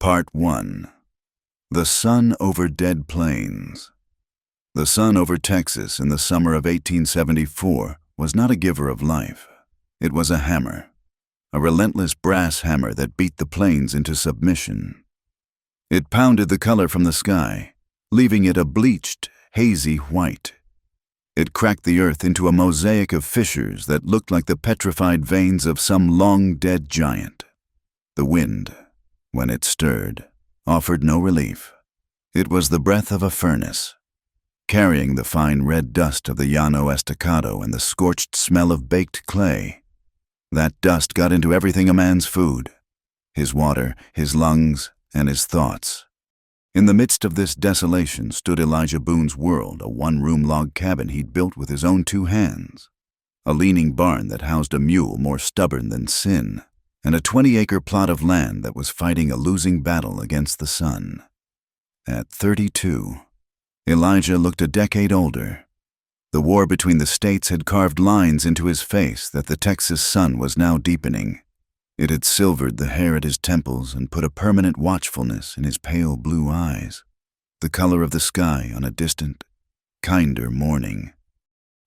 Part 1. The Sun Over Dead Plains. The sun over Texas in the summer of 1874 was not a giver of life. It was a hammer, a relentless brass hammer that beat the plains into submission. It pounded the color from the sky, leaving it a bleached, hazy white. It cracked the earth into a mosaic of fissures that looked like the petrified veins of some long-dead giant. The wind, when it stirred, offered no relief. It was the breath of a furnace, carrying the fine red dust of the Llano Estacado and the scorched smell of baked clay. That dust got into everything a man's food, his water, his lungs, and his thoughts. In the midst of this desolation stood Elijah Boone's world, a one-room log cabin he'd built with his own 2 hands, a leaning barn that housed a mule more stubborn than sin, and a 20-acre plot of land that was fighting a losing battle against the sun. At 32, Elijah looked a decade older. The war between the states had carved lines into his face that the Texas sun was now deepening. It had silvered the hair at his temples and put a permanent watchfulness in his pale blue eyes, the color of the sky on a distant, kinder morning.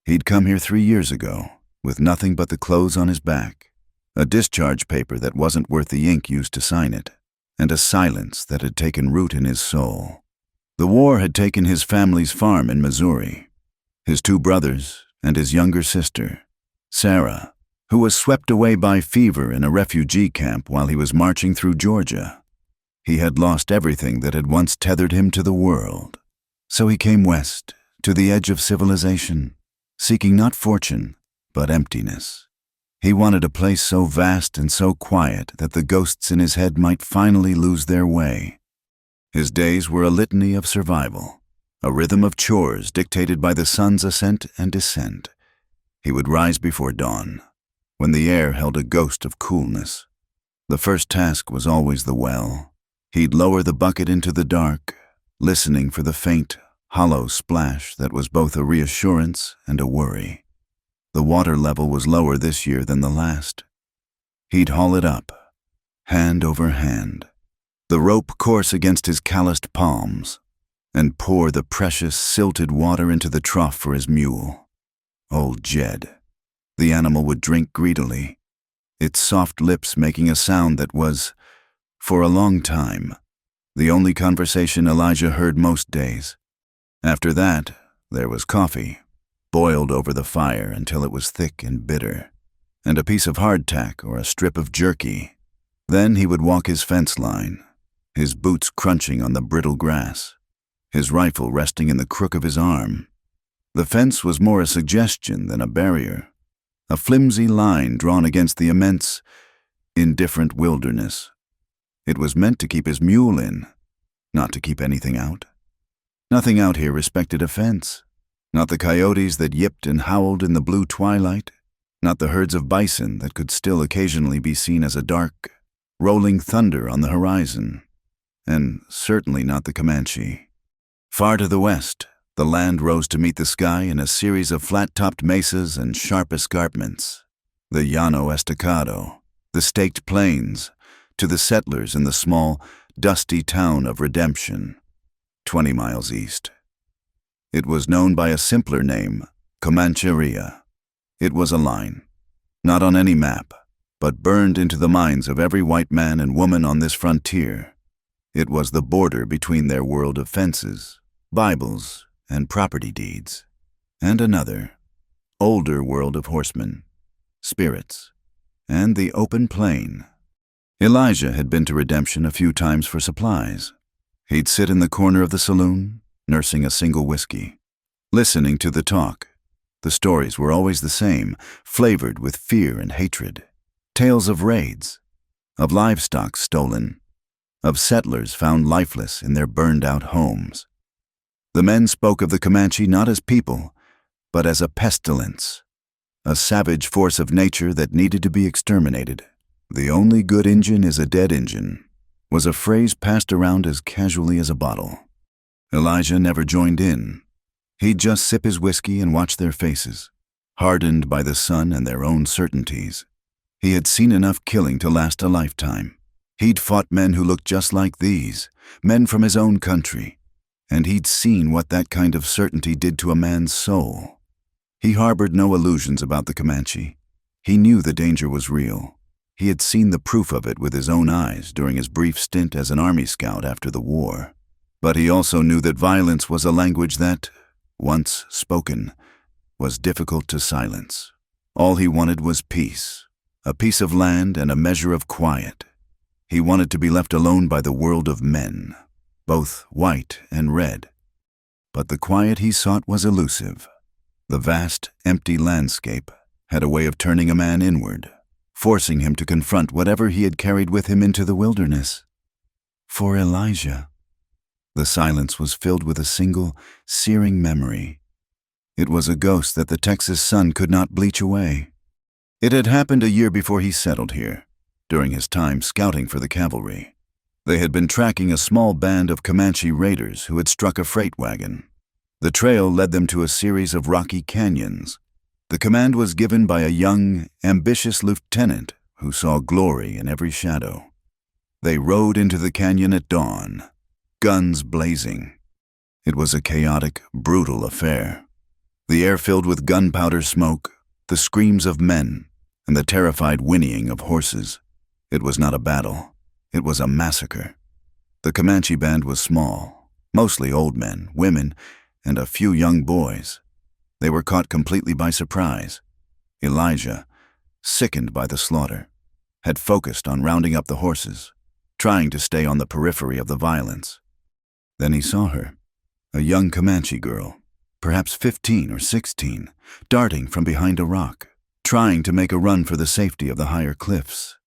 He'd come here 3 years ago, with nothing but the clothes on his back, a discharge paper that wasn't worth the ink used to sign it, and a silence that had taken root in his soul. The war had taken his family's farm in Missouri, his 2 brothers, and his younger sister, Sarah, who was swept away by fever in a refugee camp while he was marching through Georgia. He had lost everything that had once tethered him to the world. So he came west, to the edge of civilization, seeking not fortune, but emptiness. He wanted a place so vast and so quiet that the ghosts in his head might finally lose their way. His days were a litany of survival, a rhythm of chores dictated by the sun's ascent and descent. He would rise before dawn, when the air held a ghost of coolness. The first task was always the well. He'd lower the bucket into the dark, listening for the faint, hollow splash that was both a reassurance and a worry. The water level was lower this year than the last. He'd haul it up, hand over hand, the rope coarse against his calloused palms, and pour the precious, silted water into the trough for his mule. Old Jed. The animal would drink greedily, its soft lips making a sound that was, for a long time, the only conversation Elijah heard most days. After that, there was coffee, boiled over the fire until it was thick and bitter, and a piece of hardtack or a strip of jerky. Then he would walk his fence line, his boots crunching on the brittle grass, his rifle resting in the crook of his arm. The fence was more a suggestion than a barrier, a flimsy line drawn against the immense, indifferent wilderness. It was meant to keep his mule in, not to keep anything out. Nothing out here respected a fence. Not the coyotes that yipped and howled in the blue twilight, not the herds of bison that could still occasionally be seen as a dark, rolling thunder on the horizon, and certainly not the Comanche. Far to the west, the land rose to meet the sky in a series of flat-topped mesas and sharp escarpments. The Llano Estacado, the staked plains, to the settlers in the small, dusty town of Redemption, 20 miles east. It was known by a simpler name, Comancheria. It was a line, not on any map, but burned into the minds of every white man and woman on this frontier. It was the border between their world of fences, Bibles, and property deeds, and another, older world of horsemen, spirits, and the open plain. Elijah had been to Redemption a few times for supplies. He'd sit in the corner of the saloon, nursing a single whiskey, listening to the talk. The stories were always the same, flavored with fear and hatred. Tales of raids, of livestock stolen, of settlers found lifeless in their burned-out homes. The men spoke of the Comanche not as people, but as a pestilence, a savage force of nature that needed to be exterminated. "The only good Injun is a dead Injun," was a phrase passed around as casually as a bottle. Elijah never joined in. He'd just sip his whiskey and watch their faces, hardened by the sun and their own certainties. He had seen enough killing to last a lifetime. He'd fought men who looked just like these, men from his own country, and he'd seen what that kind of certainty did to a man's soul. He harbored no illusions about the Comanche. He knew the danger was real. He had seen the proof of it with his own eyes during his brief stint as an army scout after the war. But he also knew that violence was a language that, once spoken, was difficult to silence. All he wanted was peace, a piece of land and a measure of quiet. He wanted to be left alone by the world of men, both white and red. But the quiet he sought was elusive. The vast, empty landscape had a way of turning a man inward, forcing him to confront whatever he had carried with him into the wilderness. For Elijah, the silence was filled with a single, searing memory. It was a ghost that the Texas sun could not bleach away. It had happened a year before he settled here, during his time scouting for the cavalry. They had been tracking a small band of Comanche raiders who had struck a freight wagon. The trail led them to a series of rocky canyons. The command was given by a young, ambitious lieutenant who saw glory in every shadow. They rode into the canyon at dawn, guns blazing. It was a chaotic, brutal affair. The air filled with gunpowder smoke, the screams of men, and the terrified whinnying of horses. It was not a battle. It was a massacre. The Comanche band was small, mostly old men, women, and a few young boys. They were caught completely by surprise. Elijah, sickened by the slaughter, had focused on rounding up the horses, trying to stay on the periphery of the violence. Then he saw her, a young Comanche girl, perhaps 15 or 16, darting from behind a rock, trying to make a run for the safety of the higher cliffs.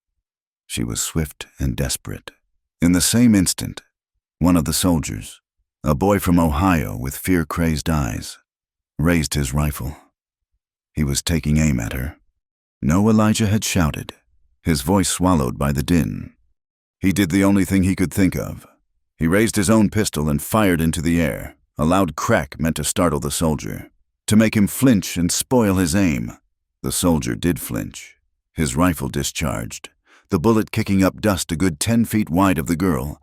She was swift and desperate. In the same instant, one of the soldiers, a boy from Ohio with fear-crazed eyes, raised his rifle. He was taking aim at her. No Elijah had shouted, his voice swallowed by the din. He did the only thing he could think of. He raised his own pistol and fired into the air, a loud crack meant to startle the soldier, to make him flinch and spoil his aim. The soldier did flinch. His rifle discharged, the bullet kicking up dust a good 10 feet wide of the girl.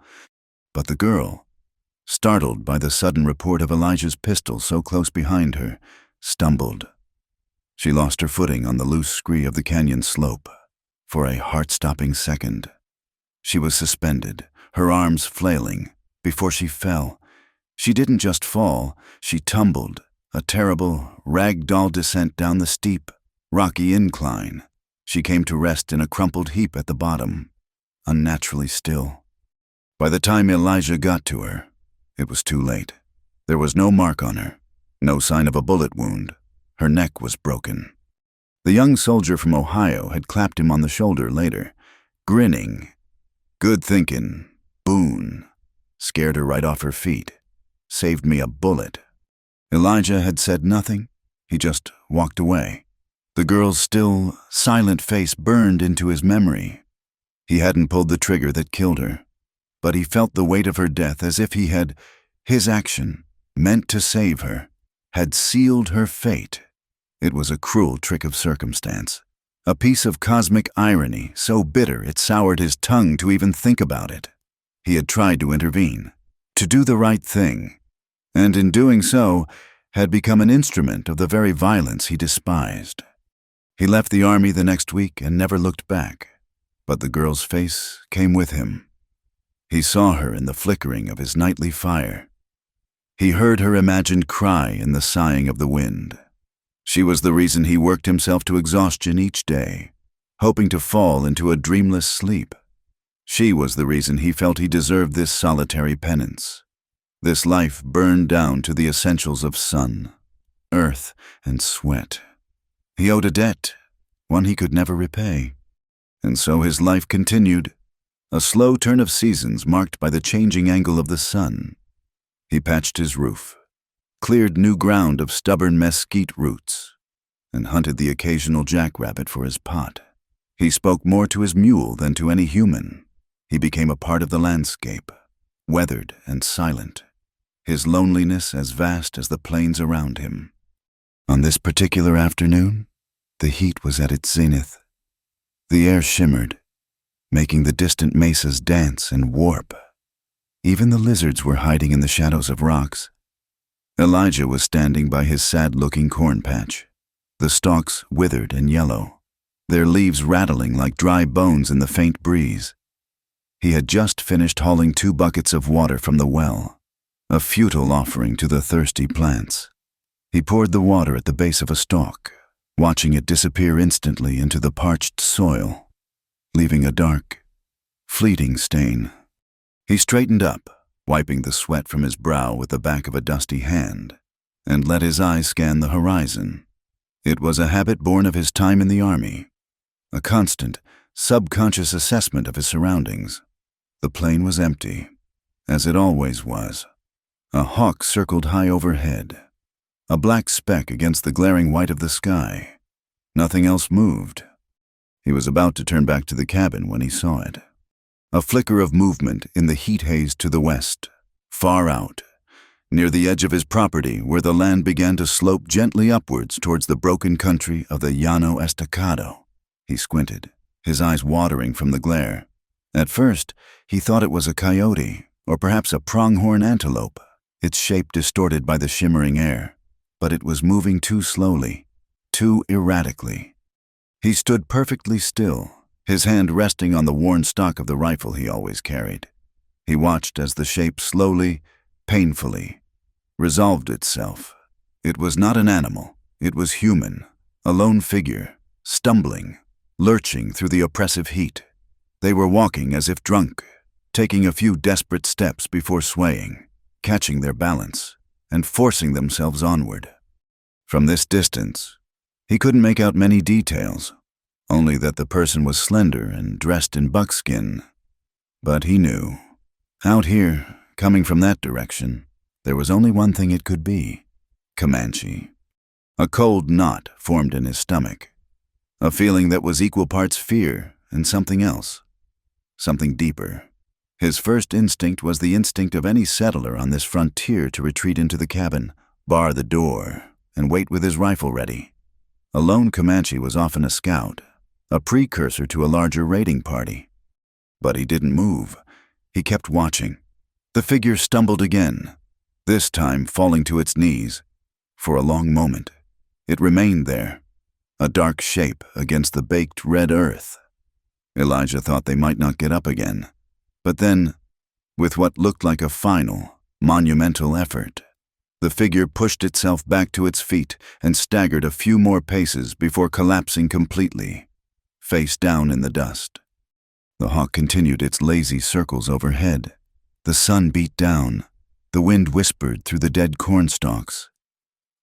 But the girl, startled by the sudden report of Elijah's pistol so close behind her, stumbled. She lost her footing on the loose scree of the canyon slope. For a heart-stopping second, she was suspended, her arms flailing. Before she fell, she didn't just fall, she tumbled, a terrible, rag-doll descent down the steep, rocky incline. She came to rest in a crumpled heap at the bottom, unnaturally still. By the time Elijah got to her, it was too late. There was no mark on her, no sign of a bullet wound. Her neck was broken. The young soldier from Ohio had clapped him on the shoulder later, grinning. Good thinking, Boone. Scared her right off her feet. Saved me a bullet. Elijah had said nothing. He just walked away. The girl's still, silent face burned into his memory. He hadn't pulled the trigger that killed her, but he felt the weight of her death as if his action, meant to save her, had sealed her fate. It was a cruel trick of circumstance, a piece of cosmic irony so bitter it soured his tongue to even think about it. He had tried to intervene, to do the right thing, and in doing so, had become an instrument of the very violence he despised. He left the army the next week and never looked back, but the girl's face came with him. He saw her in the flickering of his nightly fire. He heard her imagined cry in the sighing of the wind. She was the reason he worked himself to exhaustion each day, hoping to fall into a dreamless sleep. She was the reason he felt he deserved this solitary penance, this life burned down to the essentials of sun, earth, and sweat. He owed a debt, one he could never repay. And so his life continued, a slow turn of seasons marked by the changing angle of the sun. He patched his roof, cleared new ground of stubborn mesquite roots, and hunted the occasional jackrabbit for his pot. He spoke more to his mule than to any human. He became a part of the landscape, weathered and silent, his loneliness as vast as the plains around him. On this particular afternoon, the heat was at its zenith. The air shimmered, making the distant mesas dance and warp. Even the lizards were hiding in the shadows of rocks. Elijah was standing by his sad-looking corn patch, the stalks withered and yellow, their leaves rattling like dry bones in the faint breeze. He had just finished hauling 2 buckets of water from the well, a futile offering to the thirsty plants. He poured the water at the base of a stalk, watching it disappear instantly into the parched soil, leaving a dark, fleeting stain. He straightened up, wiping the sweat from his brow with the back of a dusty hand, and let his eyes scan the horizon. It was a habit born of his time in the army, a constant, subconscious assessment of his surroundings. The plain was empty, as it always was. A hawk circled high overhead, a black speck against the glaring white of the sky. Nothing else moved. He was about to turn back to the cabin when he saw it. A flicker of movement in the heat haze to the west, far out, near the edge of his property where the land began to slope gently upwards towards the broken country of the Llano Estacado. He squinted, his eyes watering from the glare. At first, he thought it was a coyote, or perhaps a pronghorn antelope, its shape distorted by the shimmering air. But it was moving too slowly, too erratically. He stood perfectly still, his hand resting on the worn stock of the rifle he always carried. He watched as the shape slowly, painfully, resolved itself. It was not an animal, it was human, a lone figure, stumbling, lurching through the oppressive heat. They were walking as if drunk, taking a few desperate steps before swaying, catching their balance, and forcing themselves onward. From this distance, he couldn't make out many details, only that the person was slender and dressed in buckskin. But he knew. Out here, coming from that direction, there was only one thing it could be: Comanche. A cold knot formed in his stomach, a feeling that was equal parts fear and something else, something deeper. His first instinct was the instinct of any settler on this frontier to retreat into the cabin, bar the door, and wait with his rifle ready. A lone Comanche was often a scout, a precursor to a larger raiding party. But he didn't move. He kept watching. The figure stumbled again, this time falling to its knees. For a long moment, it remained there, a dark shape against the baked red earth. Elijah thought they might not get up again. But then, with what looked like a final, monumental effort, the figure pushed itself back to its feet and staggered a few more paces before collapsing completely, face down in the dust. The hawk continued its lazy circles overhead. The sun beat down. The wind whispered through the dead corn stalks.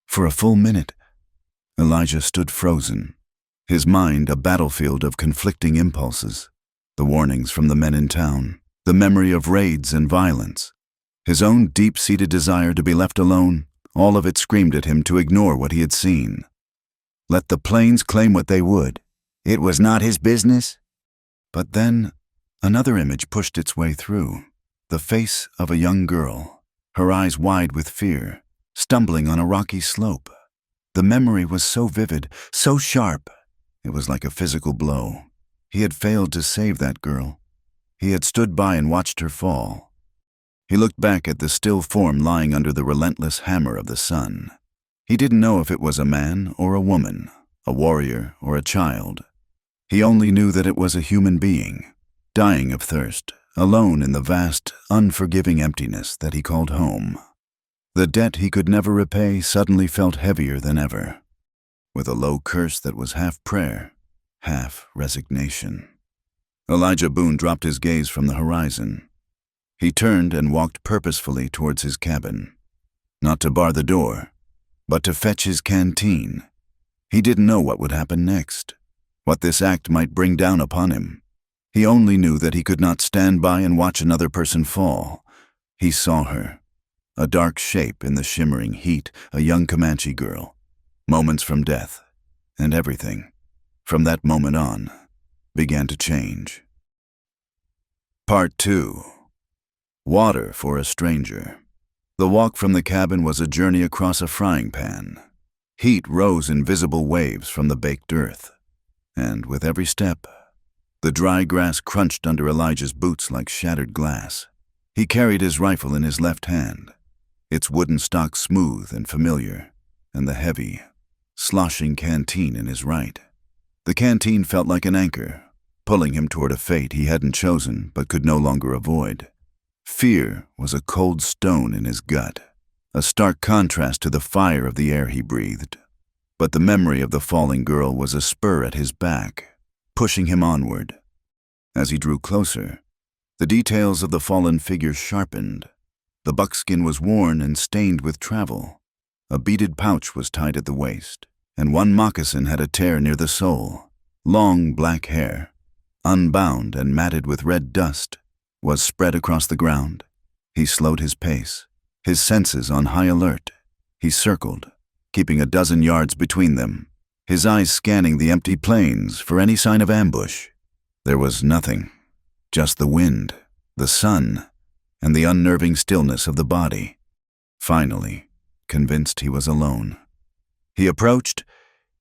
For a full minute, Elijah stood frozen, his mind a battlefield of conflicting impulses, the warnings from the men in town, the memory of raids and violence, his own deep-seated desire to be left alone. All of it screamed at him to ignore what he had seen. Let the plains claim what they would. It was not his business. But then, another image pushed its way through, the face of a young girl, her eyes wide with fear, stumbling on a rocky slope. The memory was so vivid, so sharp, it was like a physical blow. He had failed to save that girl. He had stood by and watched her fall. He looked back at the still form lying under the relentless hammer of the sun. He didn't know if it was a man or a woman, a warrior or a child. He only knew that it was a human being, dying of thirst, alone in the vast, unforgiving emptiness that he called home. The debt he could never repay suddenly felt heavier than ever, with a low curse that was half prayer, half resignation. Elijah Boone dropped his gaze from the horizon. He turned and walked purposefully towards his cabin, not to bar the door, but to fetch his canteen. He didn't know what would happen next, what this act might bring down upon him. He only knew that he could not stand by and watch another person fall. He saw her, a dark shape in the shimmering heat, a young Comanche girl, moments from death, and everything, from that moment on, began to change. Part 2. Water for a stranger. The walk from the cabin was a journey across a frying pan. Heat rose in visible waves from the baked earth, and with every step, The dry grass crunched under Elijah's boots like shattered glass. He carried his rifle in his left hand, its wooden stock smooth and familiar, and the heavy, sloshing canteen in his right. The canteen felt like an anchor, pulling him toward a fate he hadn't chosen but could no longer avoid. Fear was a cold stone in his gut, a stark contrast to the fire of the air he breathed. But the memory of the falling girl was a spur at his back, pushing him onward. As he drew closer, the details of the fallen figure sharpened. The buckskin was worn and stained with travel. A beaded pouch was tied at the waist, and one moccasin had a tear near the sole. Long black hair, unbound and matted with red dust, was spread across the ground. He slowed his pace, his senses on high alert. He circled, keeping a dozen yards between them, his eyes scanning the empty plains for any sign of ambush. There was nothing, just the wind, the sun, and the unnerving stillness of the body. Finally, convinced he was alone, he approached.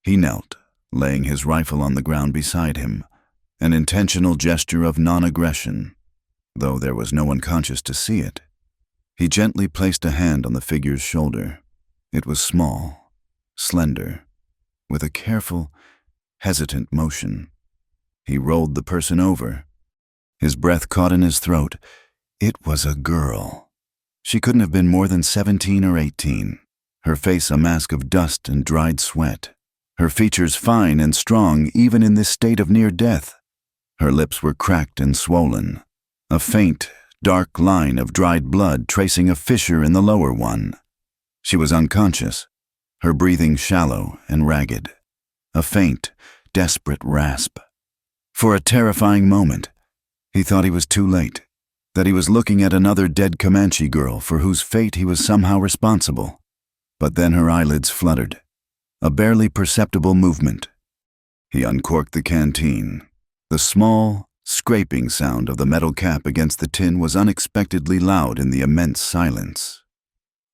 He knelt, laying his rifle on the ground beside him, an intentional gesture of non-aggression, though there was no one conscious to see it. He gently placed a hand on the figure's shoulder. It was small, slender, with a careful, hesitant motion. He rolled the person over. His breath caught in his throat. It was a girl. She couldn't have been more than 17 or 18, her face a mask of dust and dried sweat, her features fine and strong even in this state of near death. Her lips were cracked and swollen, a faint, dark line of dried blood tracing a fissure in the lower one. She was unconscious, her breathing shallow and ragged, a faint, desperate rasp. For a terrifying moment, he thought he was too late, that he was looking at another dead Comanche girl for whose fate he was somehow responsible. But then her eyelids fluttered, a barely perceptible movement. He uncorked the canteen. The small, scraping sound of the metal cap against the tin was unexpectedly loud in the immense silence.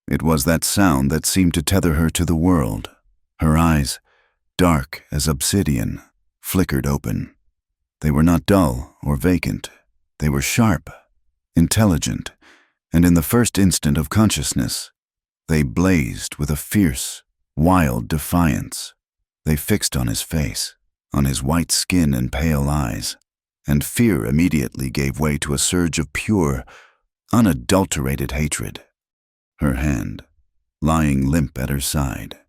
It was that sound that seemed to tether her to the world. Her eyes, dark as obsidian, flickered open. They were not dull or vacant. They were sharp, intelligent, and in the first instant of consciousness, they blazed with a fierce, wild defiance. They fixed on his face, on his white skin and pale eyes, and fear immediately gave way to a surge of pure, unadulterated hatred. Her hand, lying limp at her side,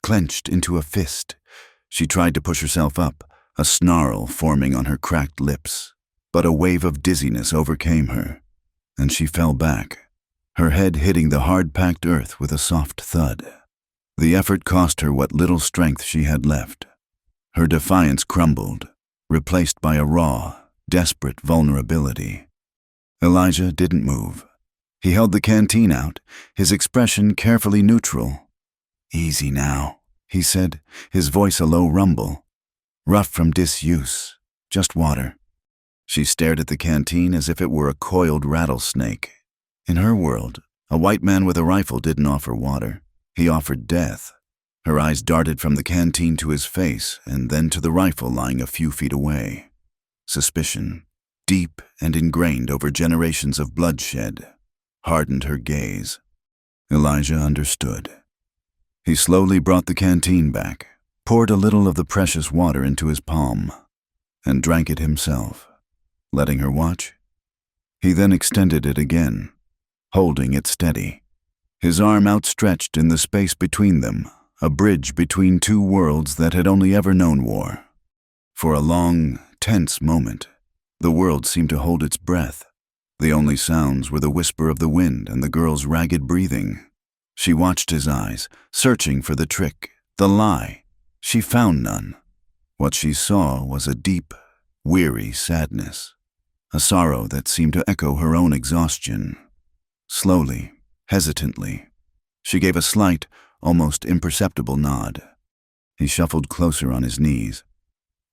clenched into a fist. She tried to push herself up, a snarl forming on her cracked lips, but a wave of dizziness overcame her, and she fell back, her head hitting the hard-packed earth with a soft thud. The effort cost her what little strength she had left. Her defiance crumbled, replaced by a raw, desperate vulnerability. Elijah didn't move. He held the canteen out, his expression carefully neutral. "Easy now," he said, his voice a low rumble. "Rough from disuse. Just water." She stared at the canteen as if it were a coiled rattlesnake. In her world, a white man with a rifle didn't offer water. He offered death. Her eyes darted from the canteen to his face and then to the rifle lying a few feet away. Suspicion, deep and ingrained over generations of bloodshed, hardened her gaze. Elijah understood. He slowly brought the canteen back, poured a little of the precious water into his palm, and drank it himself, letting her watch. He then extended it again, holding it steady, his arm outstretched in the space between them, a bridge between two worlds that had only ever known war. For a long, tense moment, the world seemed to hold its breath. The only sounds were the whisper of the wind and the girl's ragged breathing. She watched his eyes, searching for the trick, the lie. She found none. What she saw was a deep, weary sadness, a sorrow that seemed to echo her own exhaustion. Slowly, hesitantly, she gave a slight, almost imperceptible nod. He shuffled closer on his knees.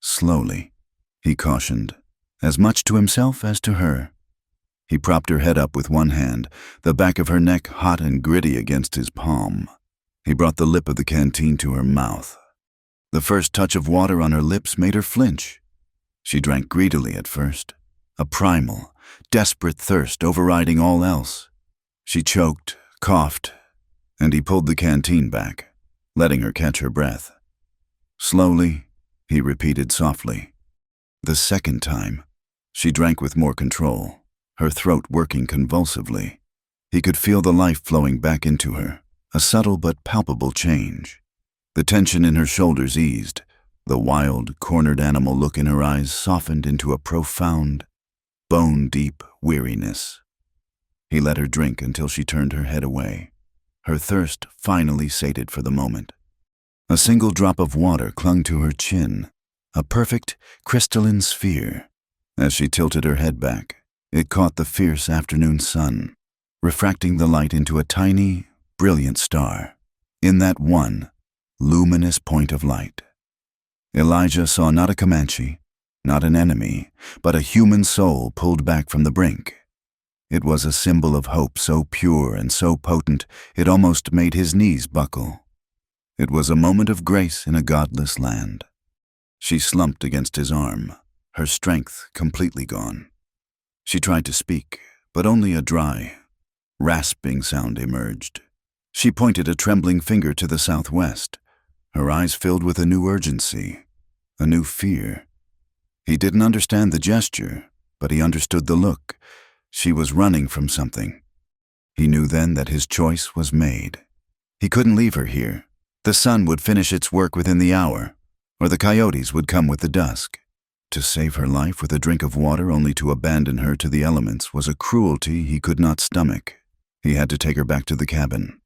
"Slowly," he cautioned, as much to himself as to her. He propped her head up with one hand, the back of her neck hot and gritty against his palm. He brought the lip of the canteen to her mouth. The first touch of water on her lips made her flinch. She drank greedily at first, a primal, desperate thirst overriding all else. She choked, coughed, and he pulled the canteen back, letting her catch her breath. Slowly, he repeated softly. The second time, she drank with more control, her throat working convulsively. He could feel the life flowing back into her, a subtle but palpable change. The tension in her shoulders eased. The wild, cornered animal look in her eyes softened into a profound, bone-deep weariness. He let her drink until she turned her head away, her thirst finally sated for the moment. A single drop of water clung to her chin, a perfect, crystalline sphere. As she tilted her head back, it caught the fierce afternoon sun, refracting the light into a tiny, brilliant star. In that one, luminous point of light, Elijah saw not a Comanche, not an enemy, but a human soul pulled back from the brink. It was a symbol of hope so pure and so potent it almost made his knees buckle. It was a moment of grace in a godless land. She slumped against his arm, her strength completely gone. She tried to speak, but only a dry, rasping sound emerged. She pointed a trembling finger to the southwest, her eyes filled with a new urgency, a new fear. He didn't understand the gesture, but he understood the look. She was running from something. He knew then that his choice was made. He couldn't leave her here. The sun would finish its work within the hour, or the coyotes would come with the dusk. To save her life with a drink of water only to abandon her to the elements was a cruelty he could not stomach. He had to take her back to the cabin.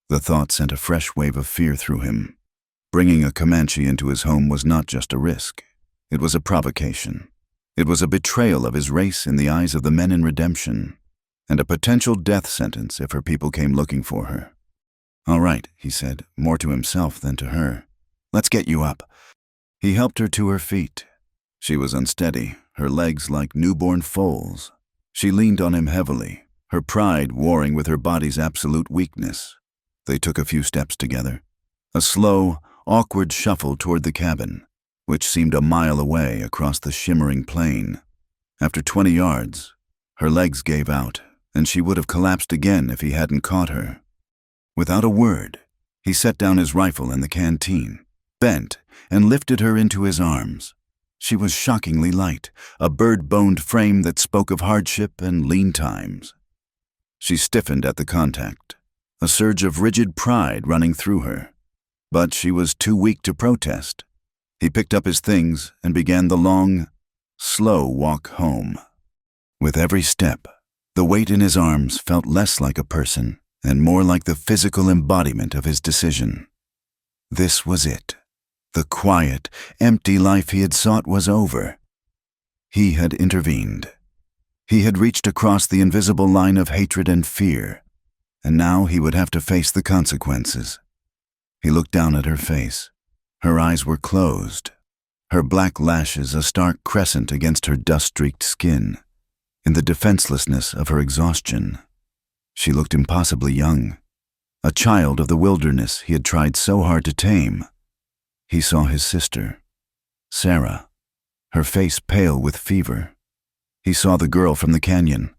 The thought sent a fresh wave of fear through him. Bringing a Comanche into his home was not just a risk. It was a provocation. It was a betrayal of his race in the eyes of the men in redemption, and a potential death sentence if her people came looking for her. "All right," he said, more to himself than to her. "Let's get you up." He helped her to her feet. She was unsteady, her legs like newborn foals. She leaned on him heavily, her pride warring with her body's absolute weakness. They took a few steps together, a slow, awkward shuffle toward the cabin, which seemed a mile away across the shimmering plain. After 20 yards, her legs gave out, and she would have collapsed again if he hadn't caught her. Without a word, he set down his rifle in the canteen, bent, and lifted her into his arms. She was shockingly light, a bird-boned frame that spoke of hardship and lean times. She stiffened at the contact, a surge of rigid pride running through her. But she was too weak to protest. He picked up his things and began the long, slow walk home. With every step, the weight in his arms felt less like a person and more like the physical embodiment of his decision. This was it. The quiet, empty life he had sought was over. He had intervened. He had reached across the invisible line of hatred and fear, and now he would have to face the consequences. He looked down at her face. Her eyes were closed, her black lashes a stark crescent against her dust-streaked skin. In the defenselessness of her exhaustion, she looked impossibly young, a child of the wilderness he had tried so hard to tame. He saw his sister, Sarah, her face pale with fever. He saw the girl from the canyon,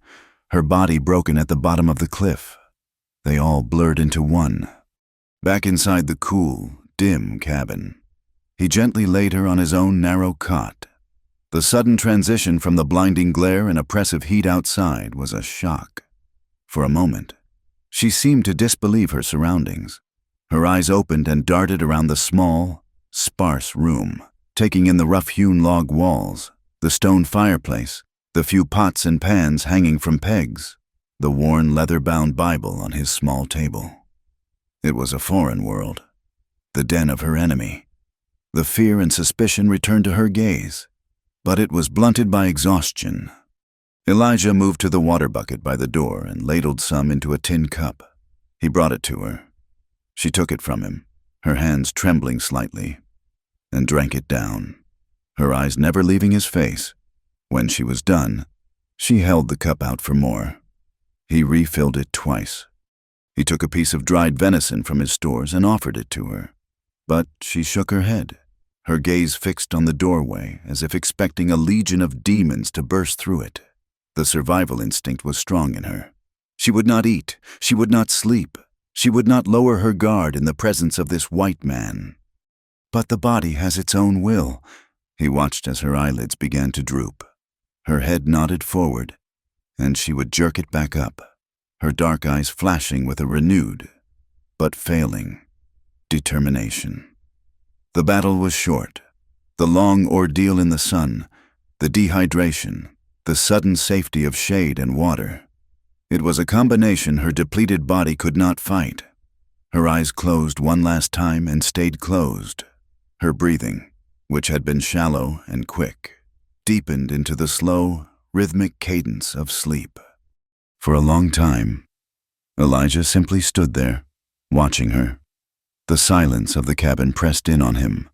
her body broken at the bottom of the cliff. They all blurred into one. Back inside the cool, dim cabin, he gently laid her on his own narrow cot. The sudden transition from the blinding glare and oppressive heat outside was a shock. For a moment, she seemed to disbelieve her surroundings. Her eyes opened and darted around the small, sparse room, taking in the rough-hewn log walls, the stone fireplace, the few pots and pans hanging from pegs, the worn leather-bound Bible on his small table. It was a foreign world, the den of her enemy. The fear and suspicion returned to her gaze, but it was blunted by exhaustion. Elijah moved to the water bucket by the door and ladled some into a tin cup. He brought it to her. She took it from him, her hands trembling slightly, and drank it down, her eyes never leaving his face. When she was done, she held the cup out for more. He refilled it twice. He took a piece of dried venison from his stores and offered it to her, but she shook her head. her gaze fixed on the doorway as if expecting a legion of demons to burst through it. The survival instinct was strong in her. She would not eat, she would not sleep, she would not lower her guard in the presence of this white man. But the body has its own will. He watched as her eyelids began to droop. Her head nodded forward, and she would jerk it back up, her dark eyes flashing with a renewed, but failing, determination. The battle was short. The long ordeal in the sun, the dehydration, the sudden safety of shade and water. It was a combination her depleted body could not fight. Her eyes closed one last time and stayed closed. Her breathing, which had been shallow and quick, deepened into the slow, rhythmic cadence of sleep. For a long time, Elijah simply stood there, watching her. The silence of the cabin pressed in on him.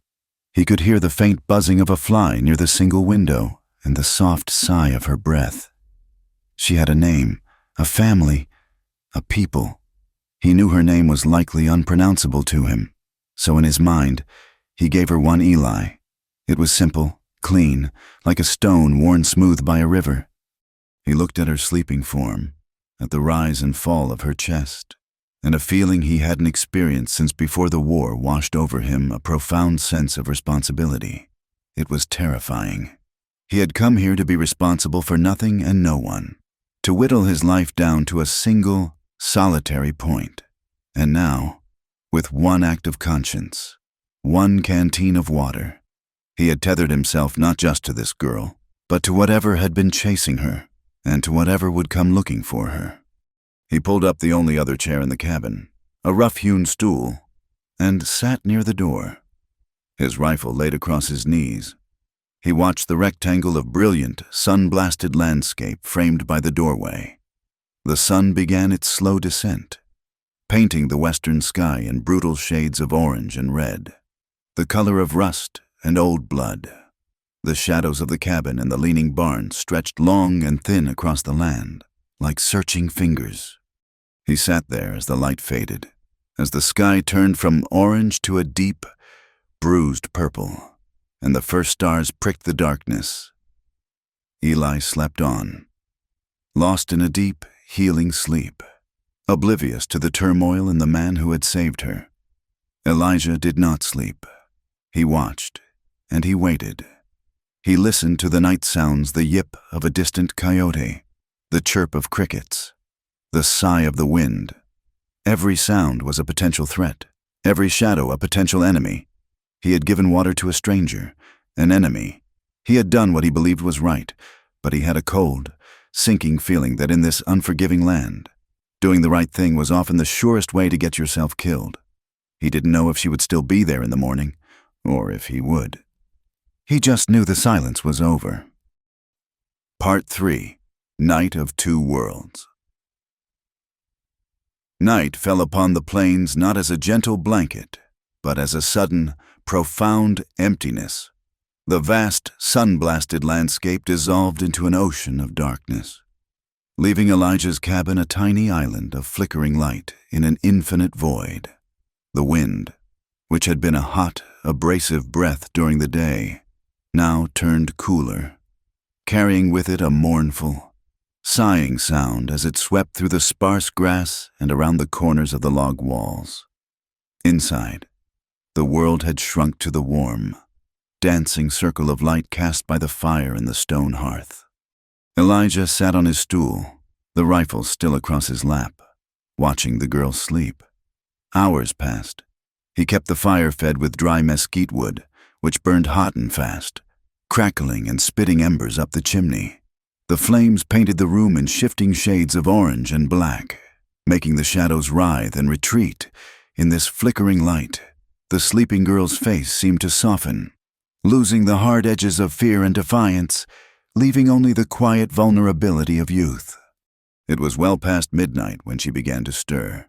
He could hear the faint buzzing of a fly near the single window and the soft sigh of her breath. She had a name, a family, a people. He knew her name was likely unpronounceable to him, so in his mind, he gave her one Eli. It was simple, clean, like a stone worn smooth by a river. He looked at her sleeping form, at the rise and fall of her chest, and a feeling he hadn't experienced since before the war washed over him, a profound sense of responsibility. It was terrifying. He had come here to be responsible for nothing and no one, to whittle his life down to a single, solitary point. And now, with one act of conscience, one canteen of water, he had tethered himself not just to this girl, but to whatever had been chasing her, and to whatever would come looking for her. He pulled up the only other chair in the cabin, a rough-hewn stool, and sat near the door. His rifle laid across his knees. He watched the rectangle of brilliant, sun-blasted landscape framed by the doorway. The sun began its slow descent, painting the western sky in brutal shades of orange and red, the color of rust and old blood. The shadows of the cabin and the leaning barn stretched long and thin across the land, like searching fingers. He sat there as the light faded, as the sky turned from orange to a deep, bruised purple, and the first stars pricked the darkness. Eli slept on, lost in a deep, healing sleep, oblivious to the turmoil in the man who had saved her. Elijah did not sleep. He watched, and he waited. He listened to the night sounds, the yip of a distant coyote, the chirp of crickets, the sigh of the wind. Every sound was a potential threat, every shadow a potential enemy. He had given water to a stranger, an enemy. He had done what he believed was right, but he had a cold, sinking feeling that in this unforgiving land, doing the right thing was often the surest way to get yourself killed. He didn't know if she would still be there in the morning, or if he would. He just knew the silence was over. Part 3. Night of Two Worlds. Night fell upon the plains not as a gentle blanket, but as a sudden, profound emptiness. The vast, sun-blasted landscape dissolved into an ocean of darkness, leaving Elijah's cabin a tiny island of flickering light in an infinite void. The wind, which had been a hot, abrasive breath during the day, now turned cooler, carrying with it a mournful, sighing sound as it swept through the sparse grass and around the corners of the log walls. Inside, the world had shrunk to the warm, dancing circle of light cast by the fire in the stone hearth. Elijah sat on his stool, the rifle still across his lap, watching the girl sleep. Hours passed. He kept the fire fed with dry mesquite wood, which burned hot and fast, crackling and spitting embers up the chimney. The flames painted the room in shifting shades of orange and black, making the shadows writhe and retreat. In this flickering light, the sleeping girl's face seemed to soften, losing the hard edges of fear and defiance, leaving only the quiet vulnerability of youth. It was well past midnight when she began to stir.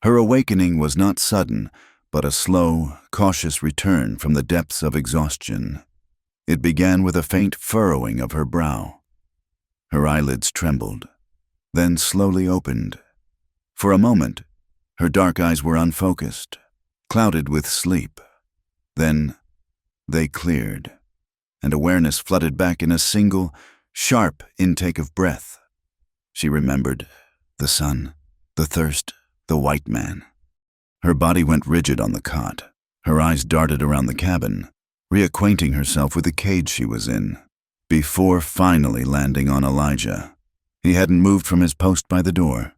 Her awakening was not sudden, but a slow, cautious return from the depths of exhaustion. It began with a faint furrowing of her brow. Her eyelids trembled, then slowly opened. For a moment, her dark eyes were unfocused, clouded with sleep. Then They cleared, and awareness flooded back in a single, sharp intake of breath. She remembered the sun, the thirst, the white man. Her body went rigid on the cot. Her eyes darted around the cabin, reacquainting herself with the cage she was in, before finally landing on Elijah. He hadn't moved from his post by the door.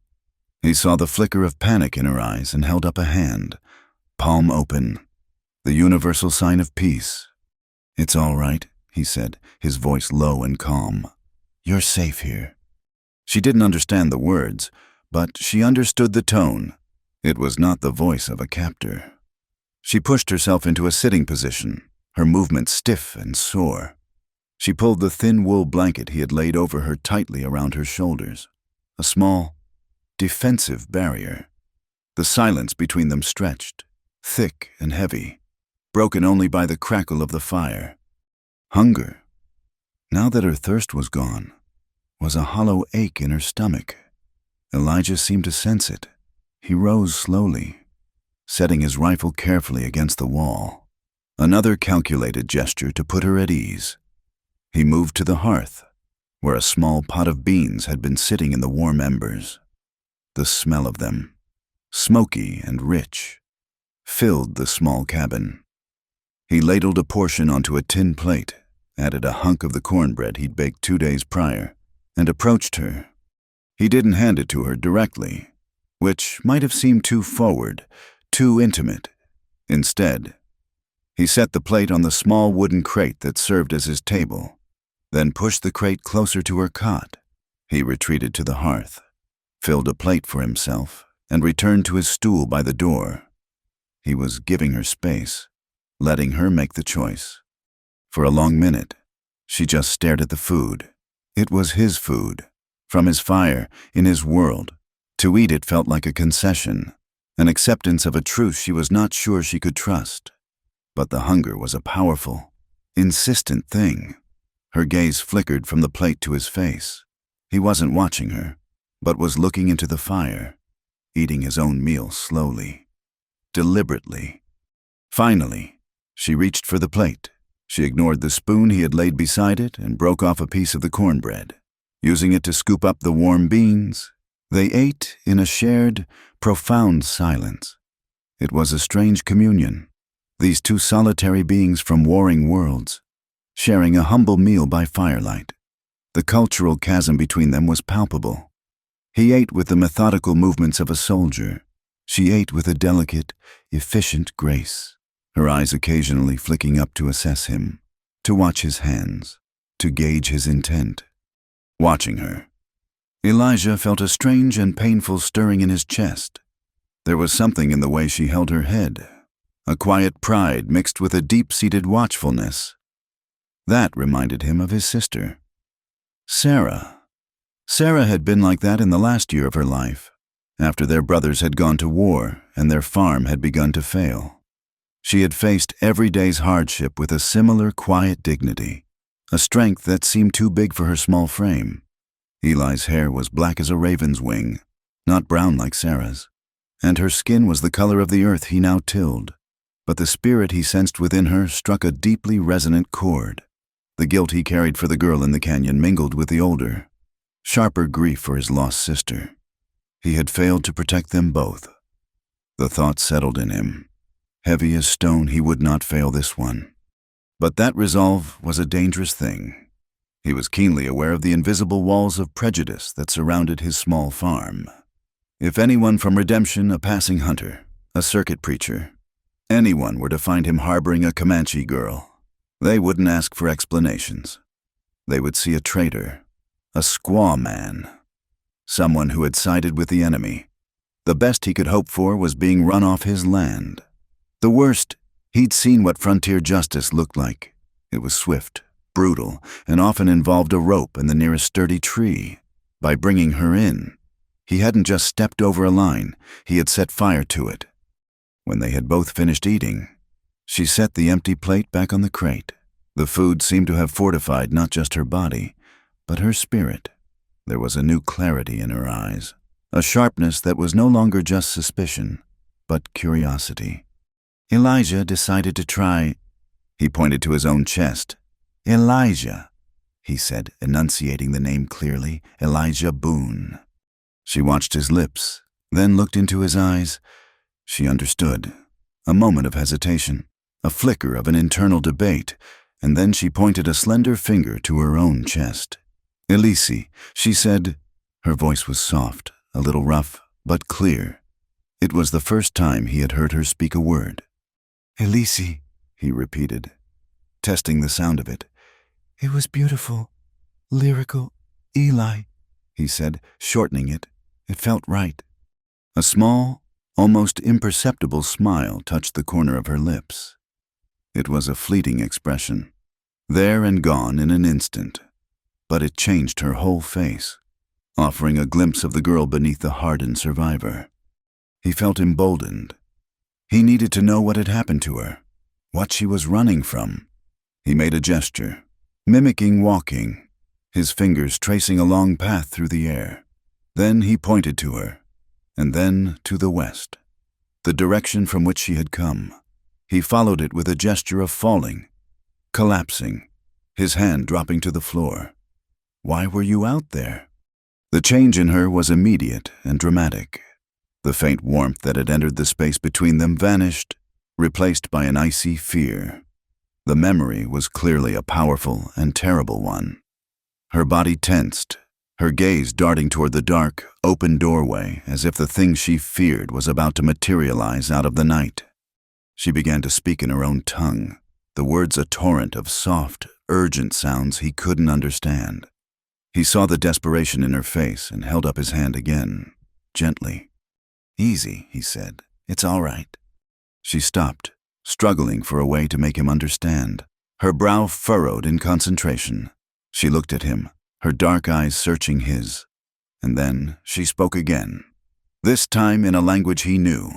He saw the flicker of panic in her eyes and held up a hand, palm open, the universal sign of peace. "It's all right," he said, his voice low and calm. "You're safe here." She didn't understand the words, but she understood the tone. It was not the voice of a captor. She pushed herself into a sitting position, her movements stiff and sore. She pulled the thin wool blanket he had laid over her tightly around her shoulders, a small, defensive barrier. The silence between them stretched, thick and heavy, broken only by the crackle of the fire. Hunger, now that her thirst was gone, was a hollow ache in her stomach. Elijah seemed to sense it. He rose slowly, setting his rifle carefully against the wall. Another calculated gesture to put her at ease. He moved to the hearth, where a small pot of beans had been sitting in the warm embers. The smell of them, smoky and rich, filled the small cabin. He ladled a portion onto a tin plate, added a hunk of the cornbread he'd baked 2 days prior, and approached her. He didn't hand it to her directly, which might have seemed too forward, too intimate. Instead, he set the plate on the small wooden crate that served as his table, then pushed the crate closer to her cot. He retreated to the hearth, filled a plate for himself, and returned to his stool by the door. He was giving her space, letting her make the choice. For a long minute, she just stared at the food. It was his food, from his fire, in his world. To eat it felt like a concession, an acceptance of a truth she was not sure she could trust. But the hunger was a powerful, insistent thing. Her gaze flickered from the plate to his face. He wasn't watching her, but was looking into the fire, eating his own meal slowly, deliberately. Finally, she reached for the plate. She ignored the spoon he had laid beside it and broke off a piece of the cornbread. Using it to scoop up the warm beans, they ate in a shared, profound silence. It was a strange communion, these two solitary beings from warring worlds, sharing a humble meal by firelight. The cultural chasm between them was palpable. He ate with the methodical movements of a soldier. She ate with a delicate, efficient grace, her eyes occasionally flicking up to assess him, to watch his hands, to gauge his intent. Watching her, Elijah felt a strange and painful stirring in his chest. There was something in the way she held her head, a quiet pride mixed with a deep-seated watchfulness. That reminded him of his sister, Sarah. Sarah had been like that in the last year of her life, after their brothers had gone to war and their farm had begun to fail. She had faced every day's hardship with a similar quiet dignity, a strength that seemed too big for her small frame. Eli's hair was black as a raven's wing, not brown like Sarah's, and her skin was the color of the earth he now tilled. But the spirit he sensed within her struck a deeply resonant chord. The guilt he carried for the girl in the canyon mingled with the older, sharper grief for his lost sister. He had failed to protect them both. The thought settled in him. Heavy as stone, he would not fail this one. But that resolve was a dangerous thing. He was keenly aware of the invisible walls of prejudice that surrounded his small farm. If anyone from Redemption, a passing hunter, a circuit preacher, anyone were to find him harboring a Comanche girl, they wouldn't ask for explanations. They would see a traitor, a squaw man, someone who had sided with the enemy. The best he could hope for was being run off his land. The worst, he'd seen what frontier justice looked like. It was swift, brutal, and often involved a rope and the nearest sturdy tree. By bringing her in, he hadn't just stepped over a line, he had set fire to it. When they had both finished eating, she set the empty plate back on the crate. The food seemed to have fortified not just her body, but her spirit. There was a new clarity in her eyes, a sharpness that was no longer just suspicion, but curiosity. Elijah decided to try He pointed to his own chest. "Elijah," he said, enunciating the name clearly. "Elijah Boone." She watched his lips, then looked into his eyes. She understood. A moment of hesitation, a flicker of an internal debate, and then she pointed a slender finger to her own chest. "Elise," she said. Her voice was soft, a little rough, but clear. It was the first time he had heard her speak a word. "Elise," he repeated, testing the sound of it. "It was beautiful, lyrical. Eli," he said, shortening it. It felt right. A small, almost imperceptible smile touched the corner of her lips. It was a fleeting expression, there and gone in an instant, but it changed her whole face, offering a glimpse of the girl beneath the hardened survivor. He felt emboldened. He needed to know what had happened to her, what she was running from. He made a gesture, mimicking walking, his fingers tracing a long path through the air. Then he pointed to her, and then to the west, the direction from which she had come. He followed it with a gesture of falling, collapsing, his hand dropping to the floor. "Why were you out there?" The change in her was immediate and dramatic. The faint warmth that had entered the space between them vanished, replaced by an icy fear. The memory was clearly a powerful and terrible one. Her body tensed, her gaze darting toward the dark, open doorway as if the thing she feared was about to materialize out of the night. She began to speak in her own tongue, the words a torrent of soft, urgent sounds he couldn't understand. He saw the desperation in her face and held up his hand again, gently. "Easy," he said. "It's all right." She stopped, struggling for a way to make him understand. Her brow furrowed in concentration. She looked at him, her dark eyes searching his. And then she spoke again, this time in a language he knew.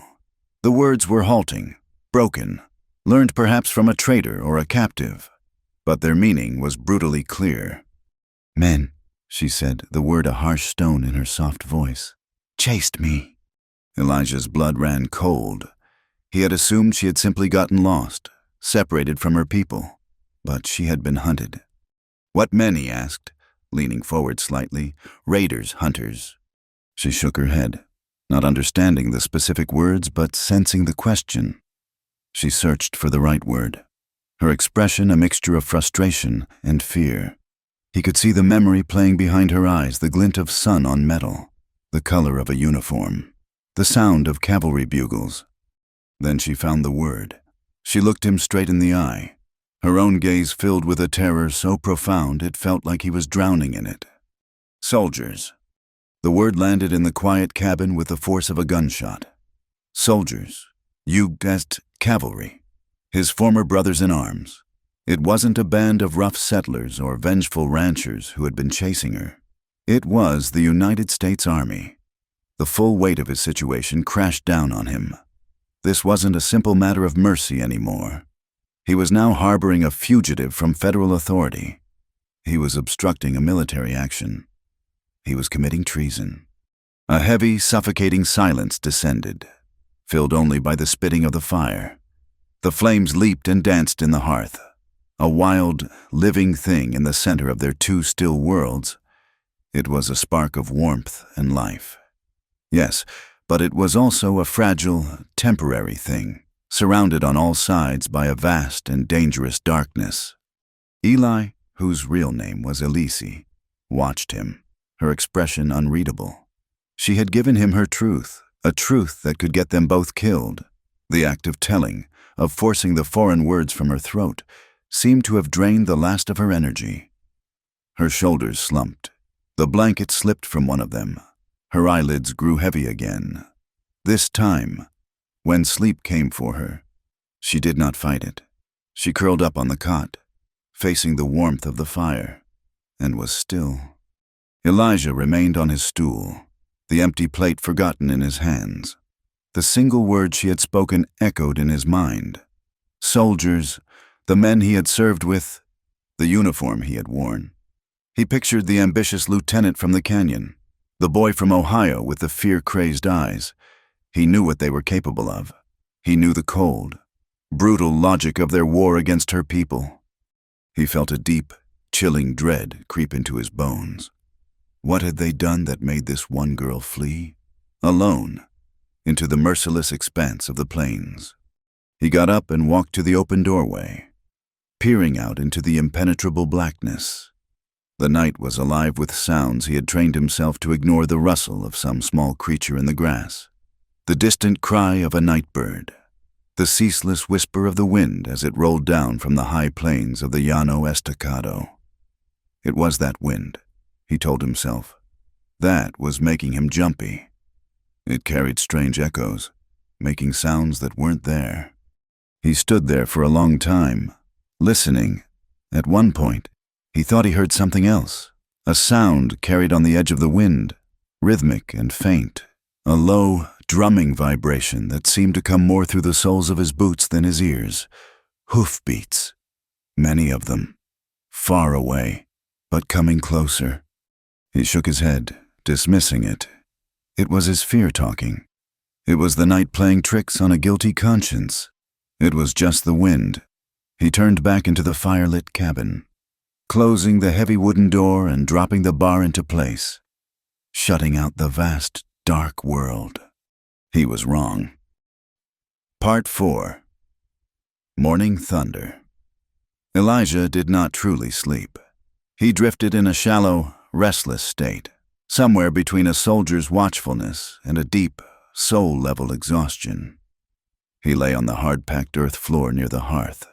The words were halting, broken, learned perhaps from a traitor or a captive, but their meaning was brutally clear. "Men," she said, the word a harsh stone in her soft voice, "chased me." Elijah's blood ran cold. He had assumed she had simply gotten lost, separated from her people, but she had been hunted. "What men?" he asked, leaning forward slightly. "Raiders, hunters." She shook her head, not understanding the specific words but sensing the question. She searched for the right word, her expression a mixture of frustration and fear. He could see the memory playing behind her eyes, the glint of sun on metal, the color of a uniform, the sound of cavalry bugles. Then she found the word. She looked him straight in the eye, her own gaze filled with a terror so profound it felt like he was drowning in it. "Soldiers." The word landed in the quiet cabin with the force of a gunshot. Soldiers. Jugend cavalry. His former brothers in arms. It wasn't a band of rough settlers or vengeful ranchers who had been chasing her. It was the United States Army. The full weight of his situation crashed down on him. This wasn't a simple matter of mercy anymore. He was now harboring a fugitive from federal authority. He was obstructing a military action. He was committing treason. A heavy, suffocating silence descended, filled only by the spitting of the fire. The flames leaped and danced in the hearth, a wild, living thing in the center of their two still worlds. It was a spark of warmth and life. Yes, but it was also a fragile, temporary thing, surrounded on all sides by a vast and dangerous darkness. Eli, whose real name was Elise, watched him, her expression unreadable. She had given him her truth, a truth that could get them both killed. The act of telling, of forcing the foreign words from her throat, seemed to have drained the last of her energy. Her shoulders slumped. The blanket slipped from one of them. Her eyelids grew heavy again. This time, when sleep came for her, she did not fight it. She curled up on the cot, facing the warmth of the fire, and was still. Elijah remained on his stool, the empty plate forgotten in his hands. The single word she had spoken echoed in his mind. Soldiers, the men he had served with, the uniform he had worn. He pictured the ambitious lieutenant from the canyon, the boy from Ohio with the fear-crazed eyes. He knew what they were capable of. He knew the cold, brutal logic of their war against her people. He felt a deep, chilling dread creep into his bones. What had they done that made this one girl flee, alone, into the merciless expanse of the plains? He got up and walked to the open doorway, peering out into the impenetrable blackness. The night was alive with sounds he had trained himself to ignore the rustle of some small creature in the grass, the distant cry of a night bird, the ceaseless whisper of the wind as it rolled down from the high plains of the Llano Estacado. It was that wind, he told himself. That was making him jumpy. It carried strange echoes, making sounds that weren't there. He stood there for a long time, listening. At one point, he thought he heard something else, a sound carried on the edge of the wind, rhythmic and faint, a low, drumming vibration that seemed to come more through the soles of his boots than his ears. Hoofbeats, many of them, far away, but coming closer. He shook his head, dismissing it. It was his fear talking. It was the night playing tricks on a guilty conscience. It was just the wind. He turned back into the firelit cabin, closing the heavy wooden door and dropping the bar into place, shutting out the vast, dark world. He was wrong. Part 4. Morning Thunder. Elijah did not truly sleep. He drifted in a shallow, restless state, somewhere between a soldier's watchfulness and a deep, soul-level exhaustion. He lay on the hard-packed earth floor near the hearth.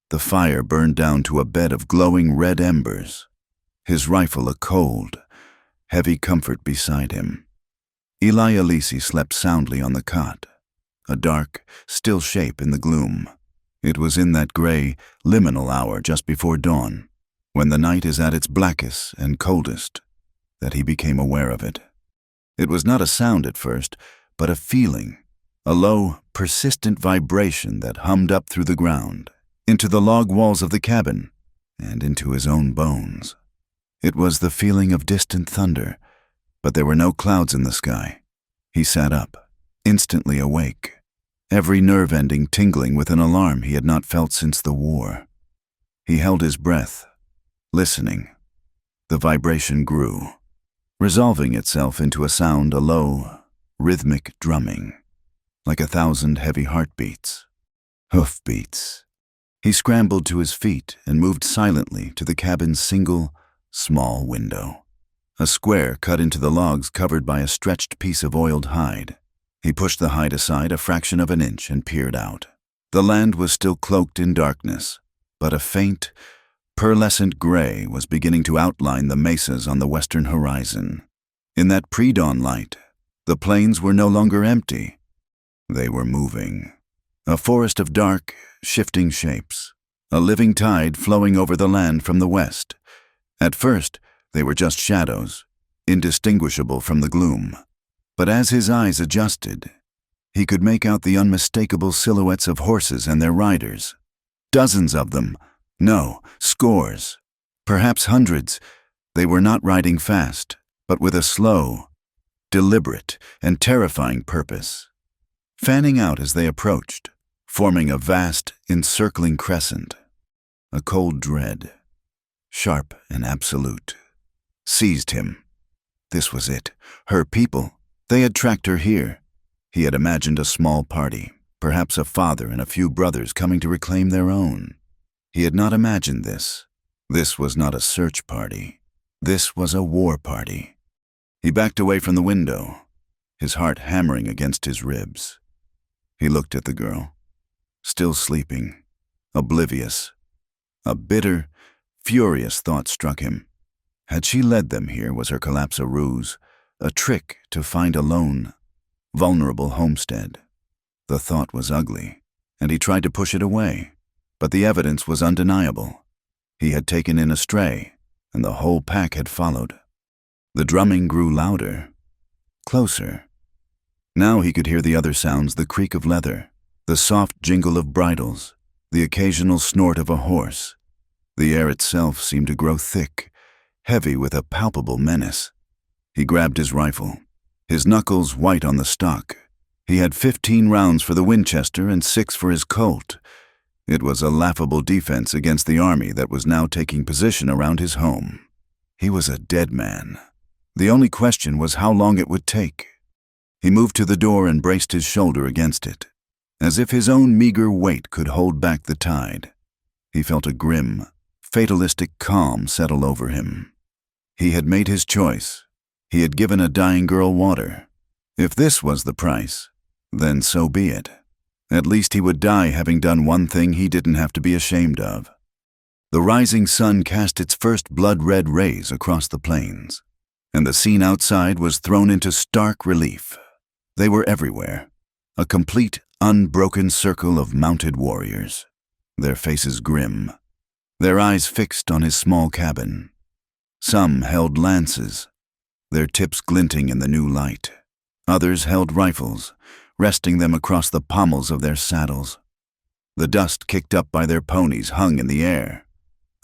The fire burned down to a bed of glowing red embers, his rifle a cold, heavy comfort beside him. Eli Alisi slept soundly on the cot, a dark, still shape in the gloom. It was in that gray, liminal hour just before dawn, when the night is at its blackest and coldest, that he became aware of it. It was not a sound at first, but a feeling, a low, persistent vibration that hummed up through the ground, into the log walls of the cabin, and into his own bones. It was the feeling of distant thunder, but there were no clouds in the sky. He sat up, instantly awake, every nerve ending tingling with an alarm he had not felt since the war. He held his breath, listening. The vibration grew, resolving itself into a sound, a low, rhythmic drumming, like 1,000 heavy heartbeats, hoofbeats. He scrambled to his feet and moved silently to the cabin's single, small window, a square cut into the logs covered by a stretched piece of oiled hide. He pushed the hide aside a fraction of an inch and peered out. The land was still cloaked in darkness, but a faint, pearlescent gray was beginning to outline the mesas on the western horizon. In that pre-dawn light, the plains were no longer empty. They were moving. A forest of dark, shifting shapes, a living tide flowing over the land from the west. At first, they were just shadows, indistinguishable from the gloom. But as his eyes adjusted, he could make out the unmistakable silhouettes of horses and their riders. Dozens of them. No, scores. Perhaps hundreds. They were not riding fast, but with a slow, deliberate, and terrifying purpose, fanning out as they approached, forming a vast, encircling crescent. A cold dread, sharp and absolute, seized him. This was it. Her people. They had tracked her here. He had imagined a small party, perhaps a father and a few brothers coming to reclaim their own. He had not imagined this. This was not a search party. This was a war party. He backed away from the window, his heart hammering against his ribs. He looked at the girl, still sleeping, oblivious. A bitter, furious thought struck him. Had she led them here, was her collapse a ruse, a trick to find a lone, vulnerable homestead? The thought was ugly, and he tried to push it away, but the evidence was undeniable. He had taken in a stray, and the whole pack had followed. The drumming grew louder, closer. Now he could hear the other sounds, the creak of leather, the soft jingle of bridles, the occasional snort of a horse. The air itself seemed to grow thick, heavy with a palpable menace. He grabbed his rifle, his knuckles white on the stock. He had 15 rounds for the Winchester and 6 for his Colt. It was a laughable defense against the army that was now taking position around his home. He was a dead man. The only question was how long it would take. He moved to the door and braced his shoulder against it, as if his own meager weight could hold back the tide. He felt a grim, fatalistic calm settle over him. He had made his choice. He had given a dying girl water. If this was the price, then so be it. At least he would die having done one thing he didn't have to be ashamed of. The rising sun cast its first blood-red rays across the plains, and the scene outside was thrown into stark relief. They were everywhere, a complete, unbroken circle of mounted warriors, their faces grim, their eyes fixed on his small cabin. Some held lances, their tips glinting in the new light. Others held rifles, resting them across the pommels of their saddles. The dust kicked up by their ponies hung in the air,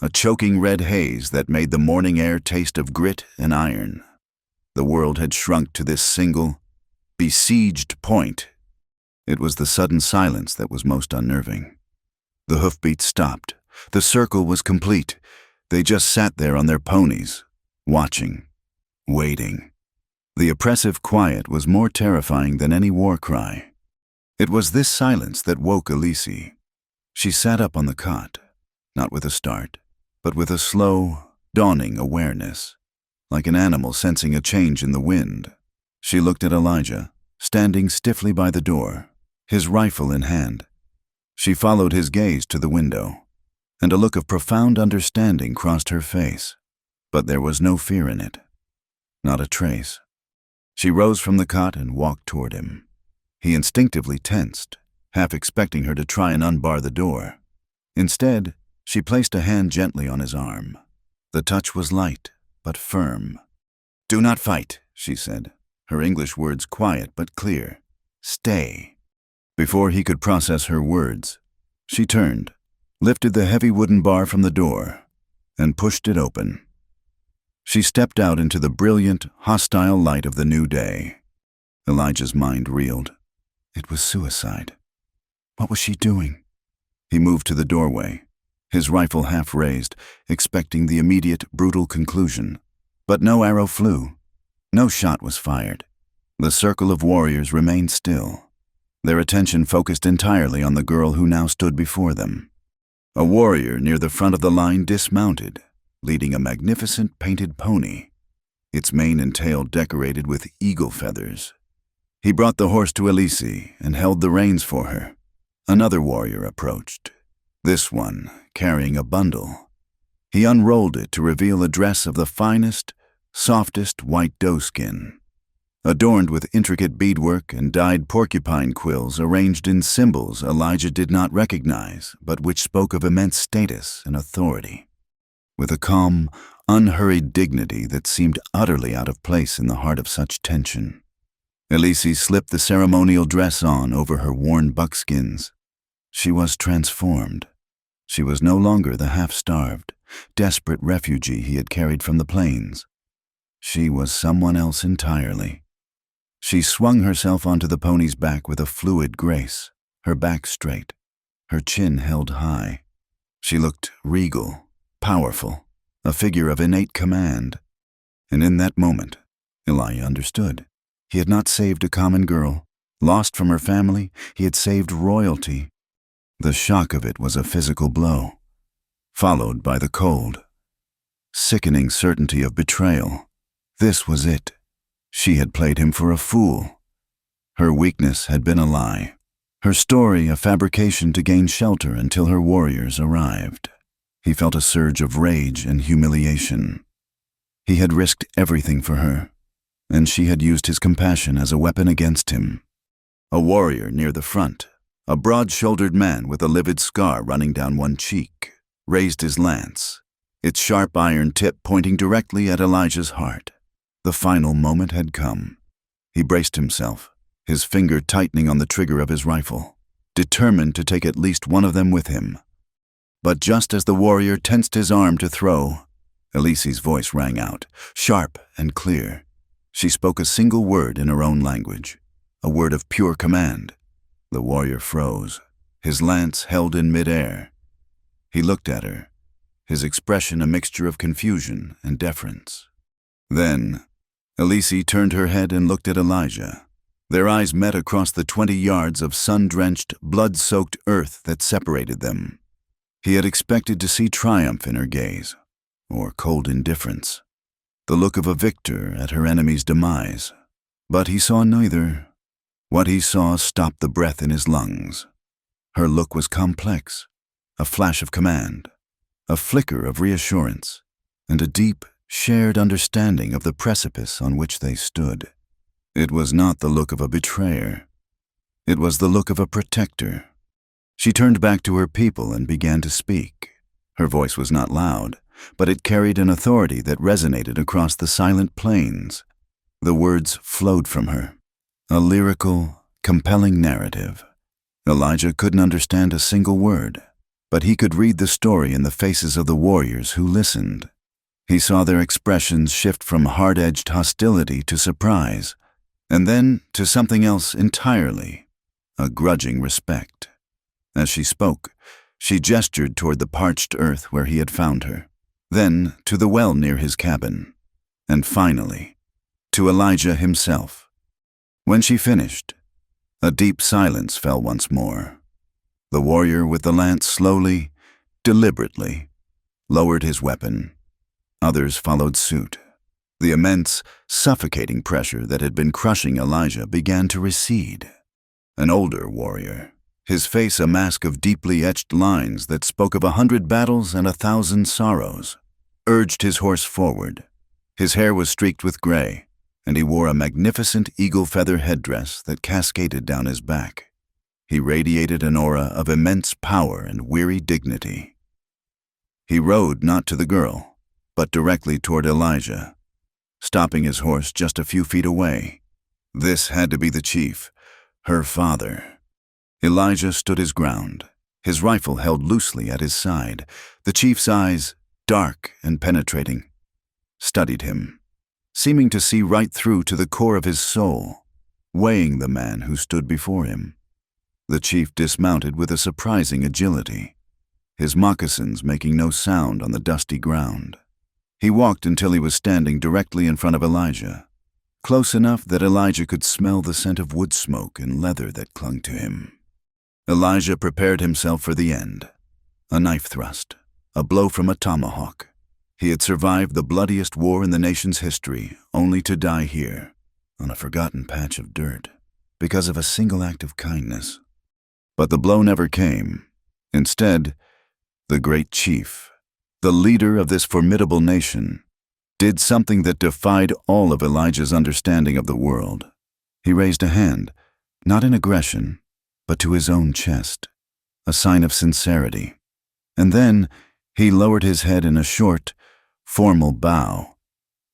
a choking red haze that made the morning air taste of grit and iron. The world had shrunk to this single, besieged point. It was the sudden silence that was most unnerving. The hoofbeats stopped. The circle was complete. They just sat there on their ponies, watching, waiting. The oppressive quiet was more terrifying than any war cry. It was this silence that woke Elise. She sat up on the cot, not with a start, but with a slow, dawning awareness, like an animal sensing a change in the wind. She looked at Elijah, standing stiffly by the door, his rifle in hand. She followed his gaze to the window, and a look of profound understanding crossed her face, but there was no fear in it, not a trace. She rose from the cot and walked toward him. He instinctively tensed, half expecting her to try and unbar the door. Instead, she placed a hand gently on his arm. The touch was light, but firm. "Do not fight," she said, her English words quiet but clear. "Stay." Before he could process her words, she turned, lifted the heavy wooden bar from the door, and pushed it open. She stepped out into the brilliant, hostile light of the new day. Elijah's mind reeled. It was suicide. What was she doing? He moved to the doorway, his rifle half raised, expecting the immediate, brutal conclusion. But no arrow flew. No shot was fired. The circle of warriors remained still, their attention focused entirely on the girl who now stood before them. A warrior near the front of the line dismounted, leading a magnificent painted pony, its mane and tail decorated with eagle feathers. He brought the horse to Elise and held the reins for her. Another warrior approached, this one carrying a bundle. He unrolled it to reveal a dress of the finest, softest white doeskin, adorned with intricate beadwork and dyed porcupine quills arranged in symbols Elijah did not recognize, but which spoke of immense status and authority. With a calm, unhurried dignity that seemed utterly out of place in the heart of such tension, Elise slipped the ceremonial dress on over her worn buckskins. She was transformed. She was no longer the half-starved, desperate refugee he had carried from the plains. She was someone else entirely. She swung herself onto the pony's back with a fluid grace, her back straight, her chin held high. She looked regal, powerful, a figure of innate command. And in that moment, Elijah understood. He had not saved a common girl. Lost from her family, he had saved royalty. The shock of it was a physical blow, followed by the cold, sickening certainty of betrayal. This was it. She had played him for a fool. Her weakness had been a lie, her story a fabrication to gain shelter until her warriors arrived. He felt a surge of rage and humiliation. He had risked everything for her, and she had used his compassion as a weapon against him. A warrior near the front, a broad-shouldered man with a livid scar running down one cheek, raised his lance, its sharp iron tip pointing directly at Elijah's heart. The final moment had come. He braced himself, his finger tightening on the trigger of his rifle, determined to take at least one of them with him. But just as the warrior tensed his arm to throw, Elise's voice rang out, sharp and clear. She spoke a single word in her own language, a word of pure command. The warrior froze, his lance held in midair. He looked at her, his expression a mixture of confusion and deference. Then, Elise turned her head and looked at Elijah. Their eyes met across the 20 yards of sun-drenched, blood-soaked earth that separated them. He had expected to see triumph in her gaze, or cold indifference, the look of a victor at her enemy's demise. But he saw neither. What he saw stopped the breath in his lungs. Her look was complex, a flash of command, a flicker of reassurance, and a deep, shared understanding of the precipice on which they stood. It was not the look of a betrayer. It was the look of a protector. She turned back to her people and began to speak. Her voice was not loud, but it carried an authority that resonated across the silent plains. The words flowed from her, a lyrical, compelling narrative. Elijah couldn't understand a single word, but he could read the story in the faces of the warriors who listened. He saw their expressions shift from hard-edged hostility to surprise, and then to something else entirely, a grudging respect. As she spoke, she gestured toward the parched earth where he had found her, then to the well near his cabin, and finally, to Elijah himself. When she finished, a deep silence fell once more. The warrior with the lance slowly, deliberately, lowered his weapon. Others followed suit. The immense, suffocating pressure that had been crushing Elijah began to recede. An older warrior, his face a mask of deeply etched lines that spoke of 100 battles and 1,000 sorrows, urged his horse forward. His hair was streaked with gray, and he wore a magnificent eagle feather headdress that cascaded down his back. He radiated an aura of immense power and weary dignity. He rode not to the girl, but directly toward Elijah, stopping his horse just a few feet away. This had to be the chief, her father. Elijah stood his ground, his rifle held loosely at his side. The chief's eyes, dark and penetrating, studied him, seeming to see right through to the core of his soul, weighing the man who stood before him. The chief dismounted with a surprising agility, his moccasins making no sound on the dusty ground. He walked until he was standing directly in front of Elijah, close enough that Elijah could smell the scent of wood smoke and leather that clung to him. Elijah prepared himself for the end. A knife thrust, a blow from a tomahawk. He had survived the bloodiest war in the nation's history, only to die here, on a forgotten patch of dirt, because of a single act of kindness. But the blow never came. Instead, the great chief, the leader of this formidable nation, did something that defied all of Elijah's understanding of the world. He raised a hand, not in aggression, but to his own chest, a sign of sincerity. And then he lowered his head in a short, formal bow.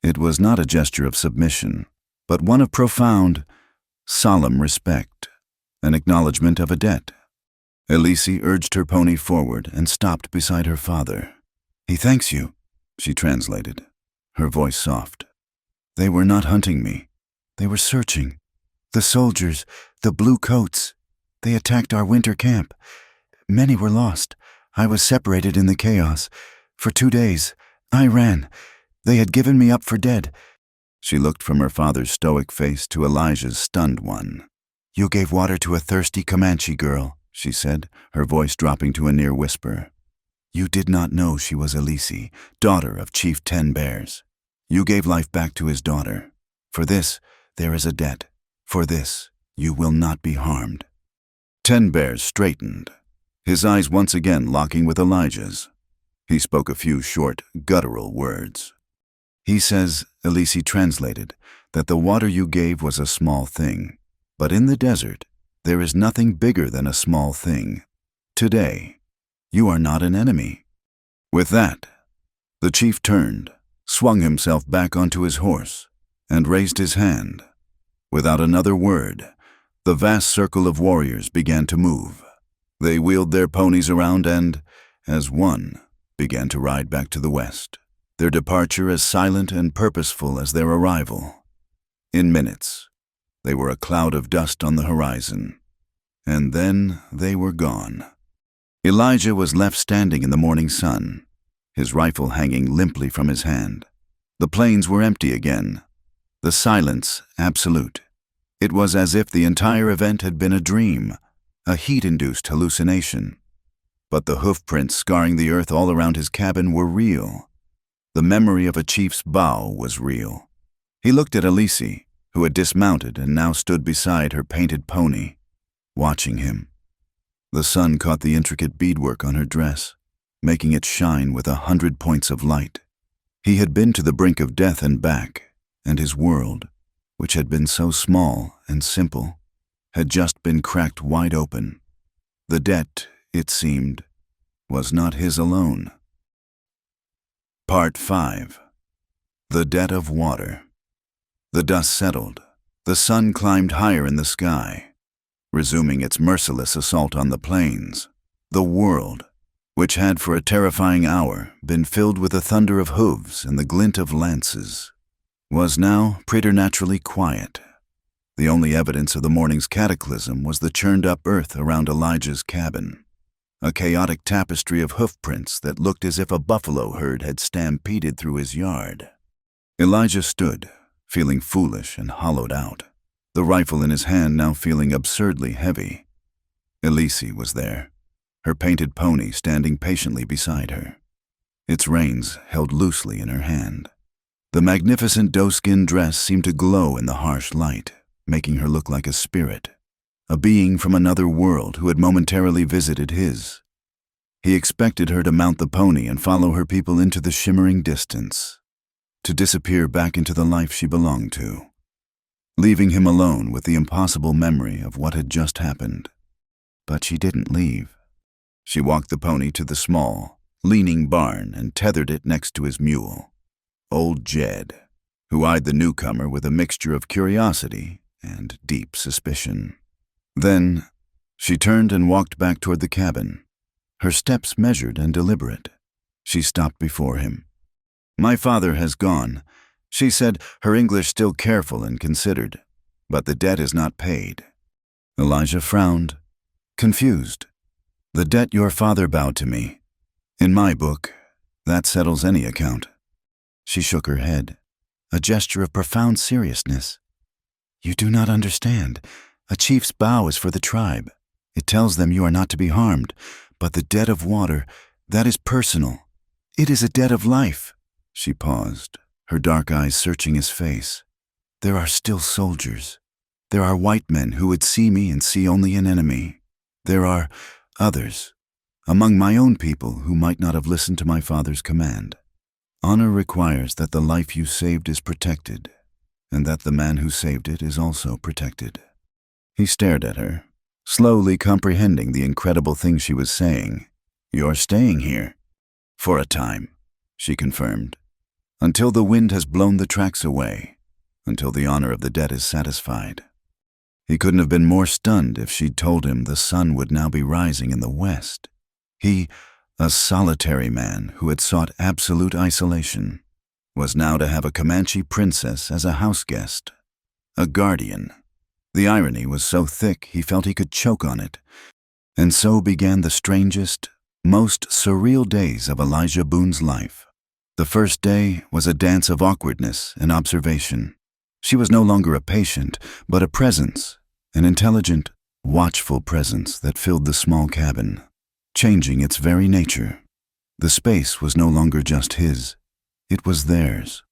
It was not a gesture of submission, but one of profound, solemn respect, an acknowledgement of a debt. Elise urged her pony forward and stopped beside her father. "He thanks you," she translated, her voice soft. "They were not hunting me. They were searching. The soldiers, the blue coats, they attacked our winter camp. Many were lost. I was separated in the chaos. For 2 days, I ran. They had given me up for dead." She looked from her father's stoic face to Elijah's stunned one. "You gave water to a thirsty Comanche girl," she said, her voice dropping to a near whisper. "You did not know she was Elise, daughter of Chief 10 Bears. You gave life back to his daughter. For this, there is a debt. For this, you will not be harmed." 10 Bears straightened, his eyes once again locking with Elijah's. He spoke a few short, guttural words. "He says," Elise translated, "that the water you gave was a small thing. But in the desert, there is nothing bigger than a small thing. Today, you are not an enemy." With that, the chief turned, swung himself back onto his horse, and raised his hand. Without another word, the vast circle of warriors began to move. They wheeled their ponies around and, as one, began to ride back to the west, their departure as silent and purposeful as their arrival. In minutes, they were a cloud of dust on the horizon, And then they were gone. Elijah was left standing in the morning sun, his rifle hanging limply from his hand. The plains were empty again, the silence absolute. It was as if the entire event had been a dream, a heat-induced hallucination. But the hoofprints scarring the earth all around his cabin were real. The memory of a chief's bow was real. He looked at Elise, who had dismounted and now stood beside her painted pony, watching him. The sun caught the intricate beadwork on her dress, making it shine with 100 points of light. He had been to the brink of death and back, and his world, which had been so small and simple, had just been cracked wide open. The debt, it seemed, was not his alone. Part 5. The Debt of Water. The dust settled. The sun climbed higher in the sky, resuming its merciless assault on the plains. The world, which had for a terrifying hour been filled with the thunder of hooves and the glint of lances, was now preternaturally quiet. The only evidence of the morning's cataclysm was the churned-up earth around Elijah's cabin, a chaotic tapestry of hoofprints that looked as if a buffalo herd had stampeded through his yard. Elijah stood, feeling foolish and hollowed out, the rifle in his hand now feeling absurdly heavy. Elise was there, her painted pony standing patiently beside her, its reins held loosely in her hand. The magnificent doe-skin dress seemed to glow in the harsh light, making her look like a spirit, a being from another world who had momentarily visited his. He expected her to mount the pony and follow her people into the shimmering distance, to disappear back into the life she belonged to, leaving him alone with the impossible memory of what had just happened. But she didn't leave. She walked the pony to the small, leaning barn and tethered it next to his mule, old Jed, who eyed the newcomer with a mixture of curiosity and deep suspicion. Then she turned and walked back toward the cabin, her steps measured and deliberate. She stopped before him. "My father has gone," she said, her English still careful and considered, "but the debt is not paid." Elijah frowned, confused. "The debt your father bowed to me. In my book, that settles any account." She shook her head, a gesture of profound seriousness. "You do not understand. A chief's bow is for the tribe. It tells them you are not to be harmed. But the debt of water, that is personal. It is a debt of life." She paused, her dark eyes searching his face. "There are still soldiers. There are white men who would see me and see only an enemy. There are others, among my own people, who might not have listened to my father's command. Honor requires that the life you saved is protected, and that the man who saved it is also protected." He stared at her, slowly comprehending the incredible thing she was saying. "You're staying here?" "For a time," she confirmed, "until the wind has blown the tracks away, until the honor of the debt is satisfied." He couldn't have been more stunned if she'd told him the sun would now be rising in the west. He, a solitary man who had sought absolute isolation, was now to have a Comanche princess as a house guest, a guardian. The irony was so thick he felt he could choke on it. And so began the strangest, most surreal days of Elijah Boone's life. The first day was a dance of awkwardness and observation. She was no longer a patient, but a presence, an intelligent, watchful presence that filled the small cabin, changing its very nature. The space was no longer just his, it was theirs.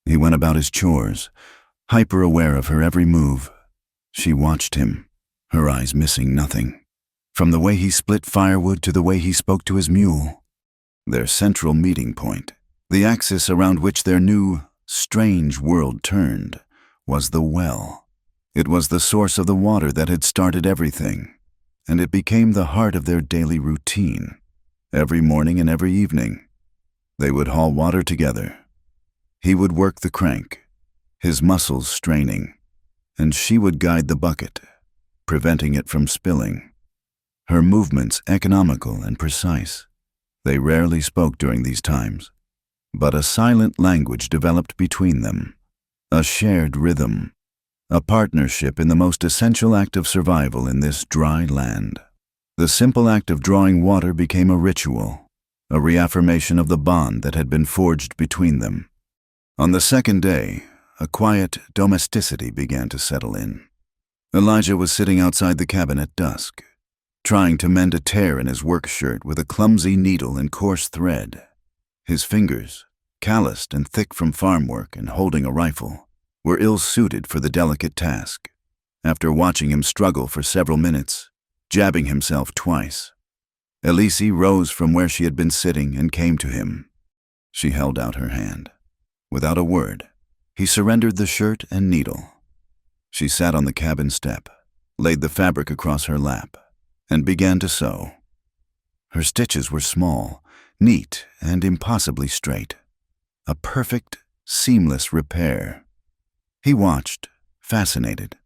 He went about his chores, hyper-aware of her every move. She watched him, her eyes missing nothing, from the way he split firewood to the way he spoke to his mule. Their central meeting point, the axis around which their new, strange world turned, was the well. It was the source of the water that had started everything, and it became the heart of their daily routine. Every morning and every evening, they would haul water together. He would work the crank, his muscles straining, and she would guide the bucket, preventing it from spilling. Her movements economical and precise. They rarely spoke during these times, but a silent language developed between them, a shared rhythm. a partnership in the most essential act of survival in this dry land. The simple act of drawing water became a ritual, a reaffirmation of the bond that had been forged between them. On the second day, a quiet domesticity began to settle in. Elijah was sitting outside the cabin at dusk, trying to mend a tear in his work shirt with a clumsy needle and coarse thread. His fingers, calloused and thick from farm work and holding a rifle, were ill-suited for the delicate task. After watching him struggle for several minutes, jabbing himself twice, Elise rose from where she had been sitting and came to him. She held out her hand. Without a word, he surrendered the shirt and needle. She sat on the cabin step, laid the fabric across her lap, and began to sew. Her stitches were small, neat, and impossibly straight. A perfect, seamless repair. He watched, fascinated,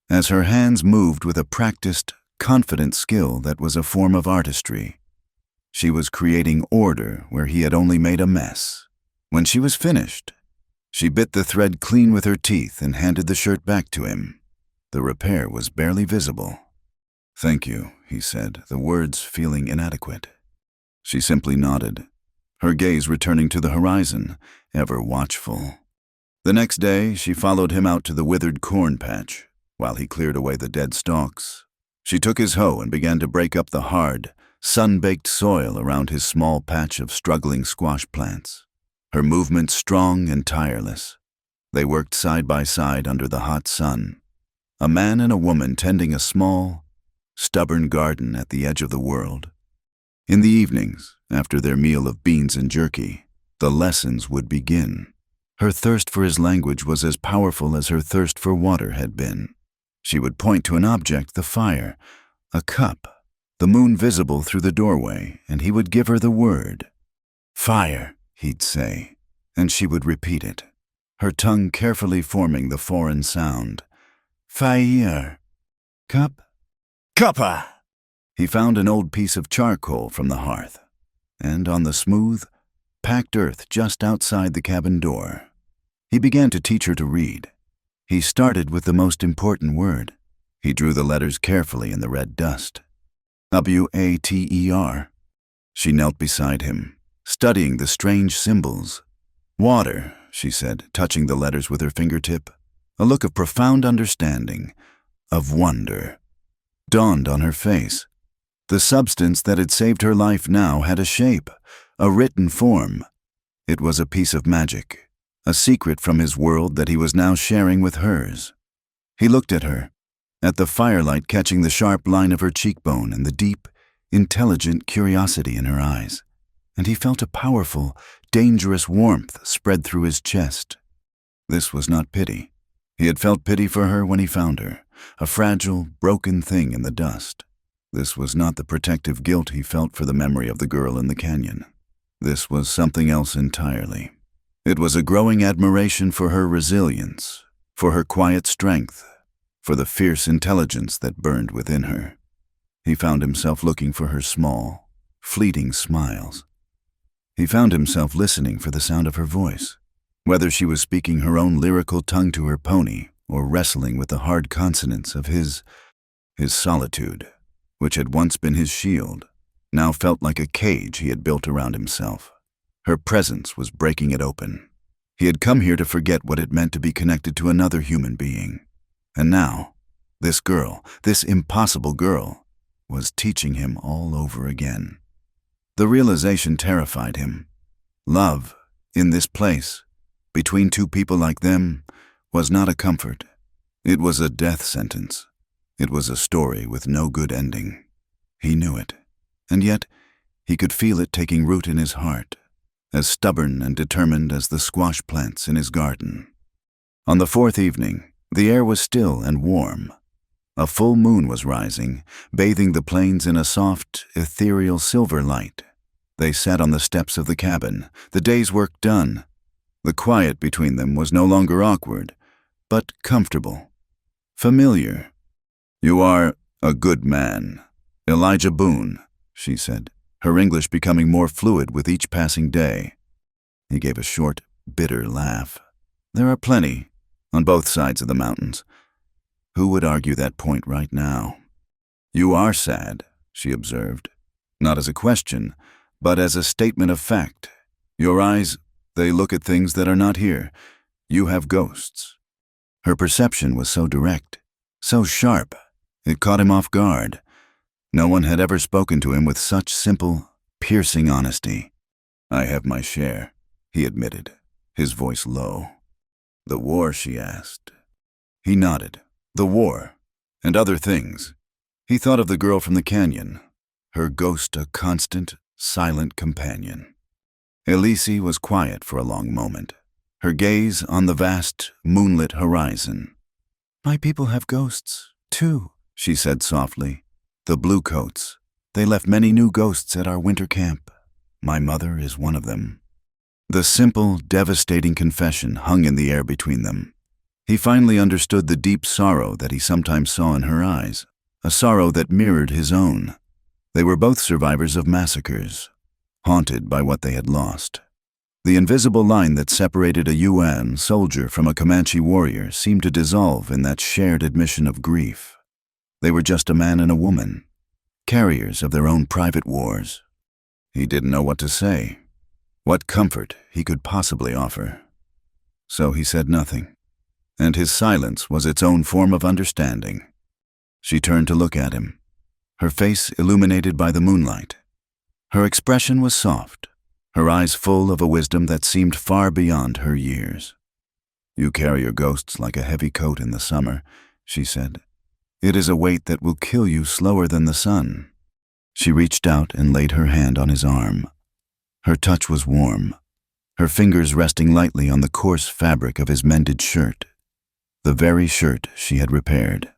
as her hands moved with a practiced, confident skill that was a form of artistry. She was creating order where he had only made a mess. When she was finished, she bit the thread clean with her teeth and handed the shirt back to him. The repair was barely visible. "Thank you," he said, the words feeling inadequate. She simply nodded, her gaze returning to the horizon, ever watchful. The next day, she followed him out to the withered corn patch, while he cleared away the dead stalks. She took his hoe and began to break up the hard, sun-baked soil around his small patch of struggling squash plants. Her movements strong and tireless. They worked side by side under the hot sun, a man and a woman tending a small, stubborn garden at the edge of the world. In the evenings, after their meal of beans and jerky, the lessons would begin. Her thirst for his language was as powerful as her thirst for water had been. She would point to an object, the fire, a cup, the moon visible through the doorway, and he would give her the word. "Fire," he'd say, and she would repeat it, her tongue carefully forming the foreign sound. "Fire." "Cup?" "Cuppa!" He found an old piece of charcoal from the hearth, and on the smooth, packed earth just outside the cabin door, he began to teach her to read. He started with the most important word. He drew the letters carefully in the red dust. W-A-T-E-R. She knelt beside him, studying the strange symbols. "Water," she said, touching the letters with her fingertip. A look of profound understanding, of wonder, dawned on her face. The substance that had saved her life now had a shape, a written form. It was a piece of magic, a secret from his world that he was now sharing with hers. He looked at her, at the firelight catching the sharp line of her cheekbone and the deep, intelligent curiosity in her eyes, and he felt a powerful, dangerous warmth spread through his chest. This was not pity. He had felt pity for her when he found her, a fragile, broken thing in the dust. This was not the protective guilt he felt for the memory of the girl in the canyon. This was something else entirely. It was a growing admiration for her resilience, for her quiet strength, for the fierce intelligence that burned within her. He found himself looking for her small, fleeting smiles. He found himself listening for the sound of her voice, whether she was speaking her own lyrical tongue to her pony or wrestling with the hard consonants of his solitude, which had once been his shield, now felt like a cage he had built around himself. Her presence was breaking it open. He had come here to forget what it meant to be connected to another human being. And now, this girl, this impossible girl, was teaching him all over again. The realization terrified him. Love, in this place, between two people like them, was not a comfort. It was a death sentence. It was a story with no good ending. He knew it, and yet he could feel it taking root in his heart, as stubborn and determined as the squash plants in his garden. On the fourth evening, the air was still and warm. A full moon was rising, bathing the plains in a soft, ethereal silver light. They sat on the steps of the cabin, the day's work done. The quiet between them was no longer awkward, but comfortable, familiar. "You are a good man, Elijah Boone," she said, her English becoming more fluid with each passing day. He gave a short, bitter laugh. "There are plenty, on both sides of the mountains. Who would argue that point right now? You are sad, she observed. Not as a question, but as a statement of fact. Your eyes, they look at things that are not here. You have ghosts. Her perception was so direct, so sharp, it caught him off guard. No one had ever spoken to him with such simple, piercing honesty. I have my share, he admitted, his voice low. The war, she asked. He nodded. The war, and other things. He thought of the girl from the canyon, her ghost a constant, silent companion. Elise was quiet for a long moment, her gaze on the vast, moonlit horizon. My people have ghosts, too, she said softly. The bluecoats. They left many new ghosts at our winter camp. My mother is one of them. The simple, devastating confession hung in the air between them. He finally understood the deep sorrow that he sometimes saw in her eyes, a sorrow that mirrored his own. They were both survivors of massacres, haunted by what they had lost. The invisible line that separated a UN soldier from a Comanche warrior seemed to dissolve in that shared admission of grief. They were just a man and a woman, carriers of their own private wars. He didn't know what to say, what comfort he could possibly offer. So he said nothing, and his silence was its own form of understanding. She turned to look at him, her face illuminated by the moonlight. Her expression was soft, her eyes full of a wisdom that seemed far beyond her years. You carry your ghosts like a heavy coat in the summer, she said. It is a weight that will kill you slower than the sun. She reached out and laid her hand on his arm. Her touch was warm, her fingers resting lightly on the coarse fabric of his mended shirt, the very shirt she had repaired.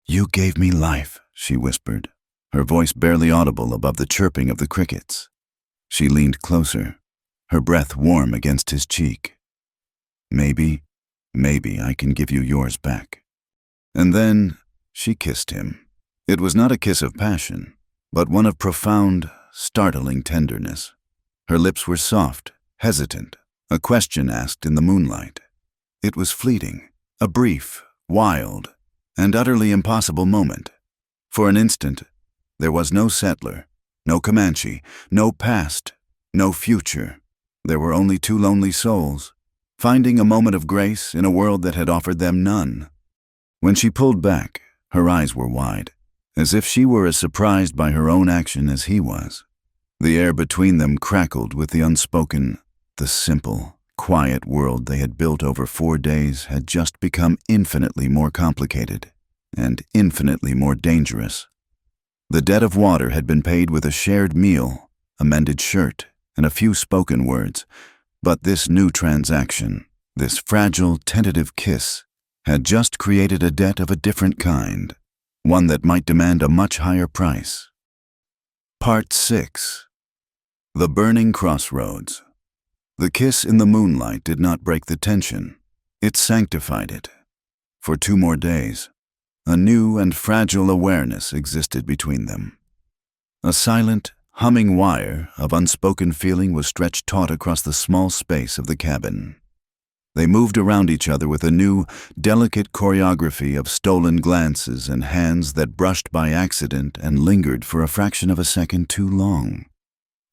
You gave me life, she whispered, her voice barely audible above the chirping of the crickets. She leaned closer, her breath warm against his cheek. Maybe I can give you yours back. And then she kissed him. It was not a kiss of passion, but one of profound, startling tenderness. Her lips were soft, hesitant, a question asked in the moonlight. It was fleeting, a brief, wild, and utterly impossible moment. For an instant, there was no settler, no Comanche, no past, no future. There were only two lonely souls, finding a moment of grace in a world that had offered them none. When she pulled back, her eyes were wide, as if she were as surprised by her own action as he was. The air between them crackled with the unspoken, the simple, quiet world they had built over 4 days had just become infinitely more complicated and infinitely more dangerous. The debt of water had been paid with a shared meal, a mended shirt, and a few spoken words, but this new transaction, this fragile, tentative kiss, had just created a debt of a different kind, one that might demand a much higher price. Part 6. The Burning Crossroads. The kiss in the moonlight did not break the tension. It sanctified it. For 2 more days, a new and fragile awareness existed between them. A silent, humming wire of unspoken feeling was stretched taut across the small space of the cabin. They moved around each other with a new, delicate choreography of stolen glances and hands that brushed by accident and lingered for a fraction of a second too long.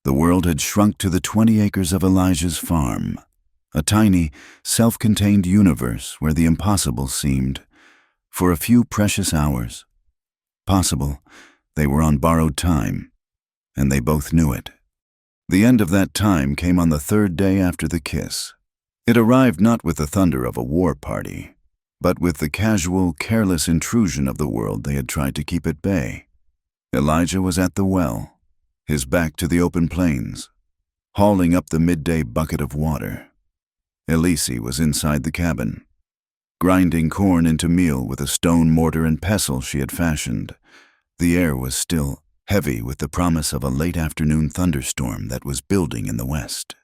The world had shrunk to the 20 acres of Elijah's farm, a tiny, self-contained universe where the impossible seemed, for a few precious hours, possible. They were on borrowed time, and they both knew it. The end of that time came on the 3rd day after the kiss. It arrived not with the thunder of a war party, but with the casual, careless intrusion of the world they had tried to keep at bay. Elijah was at the well, his back to the open plains, hauling up the midday bucket of water. Elise was inside the cabin, grinding corn into meal with a stone mortar and pestle she had fashioned. The air was still heavy with the promise of a late afternoon thunderstorm that was building in the west.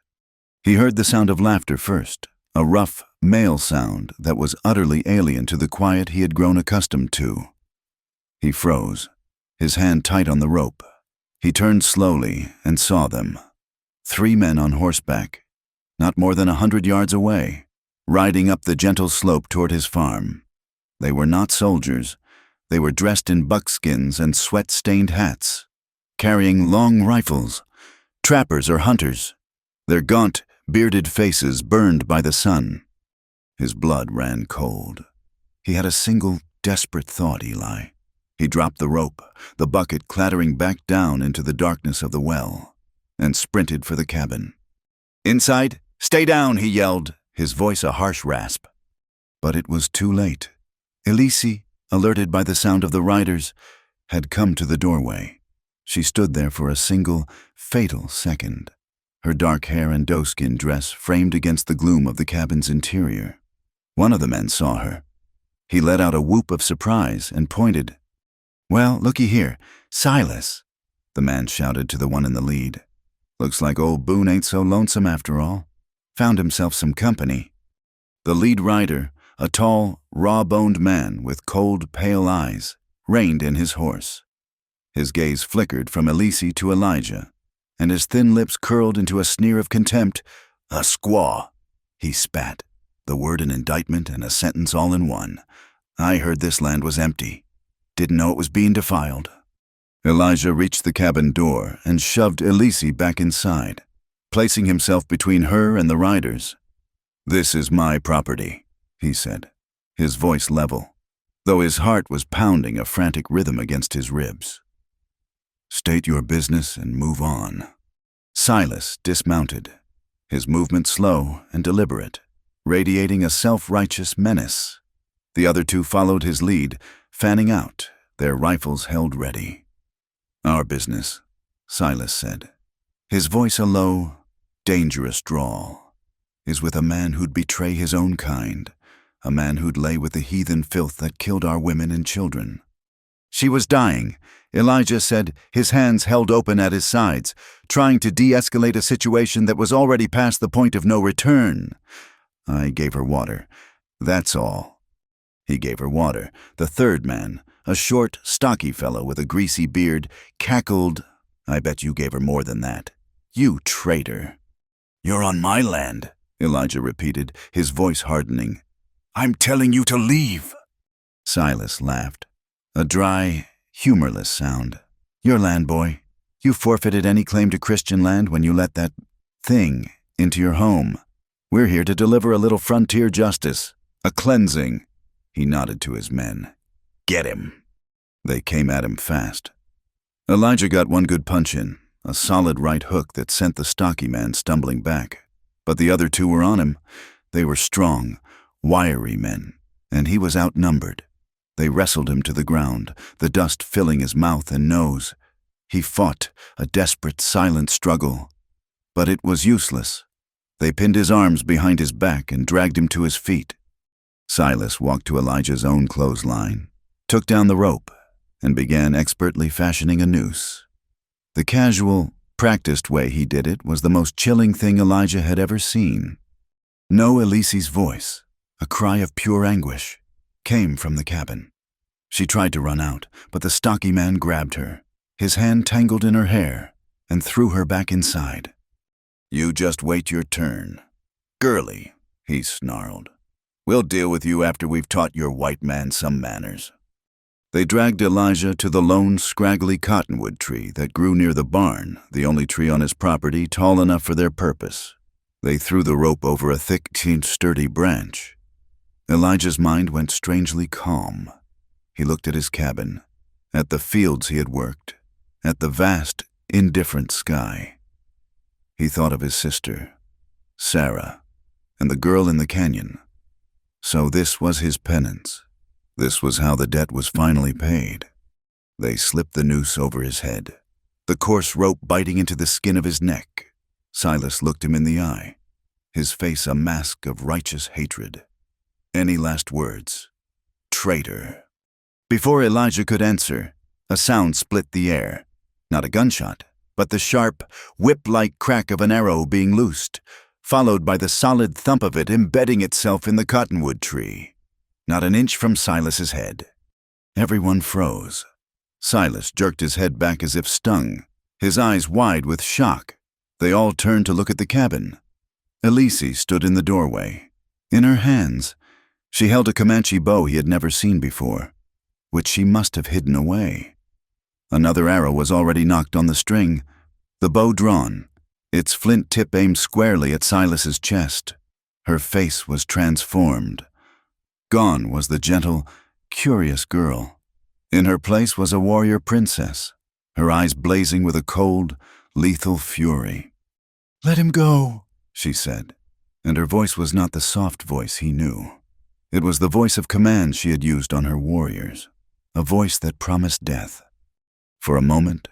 He heard the sound of laughter first, a rough, male sound that was utterly alien to the quiet he had grown accustomed to. He froze, his hand tight on the rope. He turned slowly and saw them. 3 men on horseback, not more than 100 yards away, riding up the gentle slope toward his farm. They were not soldiers. They were dressed in buckskins and sweat-stained hats, carrying long rifles, trappers or hunters, their gaunt, bearded faces burned by the sun. His blood ran cold. He had a single, desperate thought, Eli. He dropped the rope, the bucket clattering back down into the darkness of the well, and sprinted for the cabin. "Inside, stay down," he yelled, his voice a harsh rasp. But it was too late. Elise, alerted by the sound of the riders, had come to the doorway. She stood there for a single, fatal second, her dark hair and doeskin dress framed against the gloom of the cabin's interior. One of the men saw her. He let out a whoop of surprise and pointed. "Well, looky here, Silas," the man shouted to the one in the lead. "Looks like old Boone ain't so lonesome after all. Found himself some company." The lead rider, a tall, raw-boned man with cold, pale eyes, reined in his horse. His gaze flickered from Elise to Elijah, and his thin lips curled into a sneer of contempt. "A squaw," he spat, the word an indictment and a sentence all in one. "I heard this land was empty. Didn't know it was being defiled." Elijah reached the cabin door and shoved Elise back inside, placing himself between her and the riders. "This is my property," he said, his voice level, though his heart was pounding a frantic rhythm against his ribs. "State your business and move on." Silas dismounted, his movement slow and deliberate, radiating a self-righteous menace. The other two followed his lead, fanning out, their rifles held ready. "Our business," Silas said, his voice a low, dangerous drawl, "is with a man who'd betray his own kind, a man who'd lay with the heathen filth that killed our women and children." "She was dying," Elijah said, his hands held open at his sides, trying to de-escalate a situation that was already past the point of no return. "I gave her water. That's all." He gave her water. The third man, a short, stocky fellow with a greasy beard, cackled. "I bet you gave her more than that. You traitor." "You're on my land," Elijah repeated, his voice hardening. "I'm telling you to leave." Silas laughed, a dry, humorless sound. "Your land, boy. You forfeited any claim to Christian land when you let that thing into your home. We're here to deliver a little frontier justice, a cleansing." He nodded to his men. "Get him." They came at him fast. Elijah got one good punch in, a solid right hook that sent the stocky man stumbling back. But the other two were on him. They were strong, wiry men, and he was outnumbered. They wrestled him to the ground, the dust filling his mouth and nose. He fought, a desperate, silent struggle. But it was useless. They pinned his arms behind his back and dragged him to his feet. Silas walked to Elijah's own clothesline, took down the rope, and began expertly fashioning a noose. The casual, practiced way he did it was the most chilling thing Elijah had ever seen. No Elise's voice, a cry of pure anguish, came from the cabin. She tried to run out, but the stocky man grabbed her, his hand tangled in her hair, and threw her back inside. "You just wait your turn. Girlie," he snarled. "We'll deal with you after we've taught your white man some manners." They dragged Elijah to the lone, scraggly cottonwood tree that grew near the barn, the only tree on his property tall enough for their purpose. They threw the rope over a thick, sturdy branch. Elijah's mind went strangely calm. He looked at his cabin, at the fields he had worked, at the vast, indifferent sky. He thought of his sister, Sarah, and the girl in the canyon. So this was his penance. This was how the debt was finally paid. They slipped the noose over his head, the coarse rope biting into the skin of his neck. Silas looked him in the eye, his face a mask of righteous hatred. Any last words? "Traitor." Before Elijah could answer, a sound split the air. Not a gunshot, but the sharp, whip-like crack of an arrow being loosed, followed by the solid thump of it embedding itself in the cottonwood tree, not an inch from Silas's head. Everyone froze. Silas jerked his head back as if stung, his eyes wide with shock. They all turned to look at the cabin. Elise stood in the doorway. In her hands, She held a Comanche bow he had never seen before, which she must have hidden away. Another arrow was already knocked on the string, the bow drawn, its flint tip aimed squarely at Silas's chest. Her face was transformed. Gone was the gentle, curious girl. In her place was a warrior princess, her eyes blazing with a cold, lethal fury. "Let him go," she said, and her voice was not the soft voice he knew. It was the voice of command she had used on her warriors, a voice that promised death. For a moment,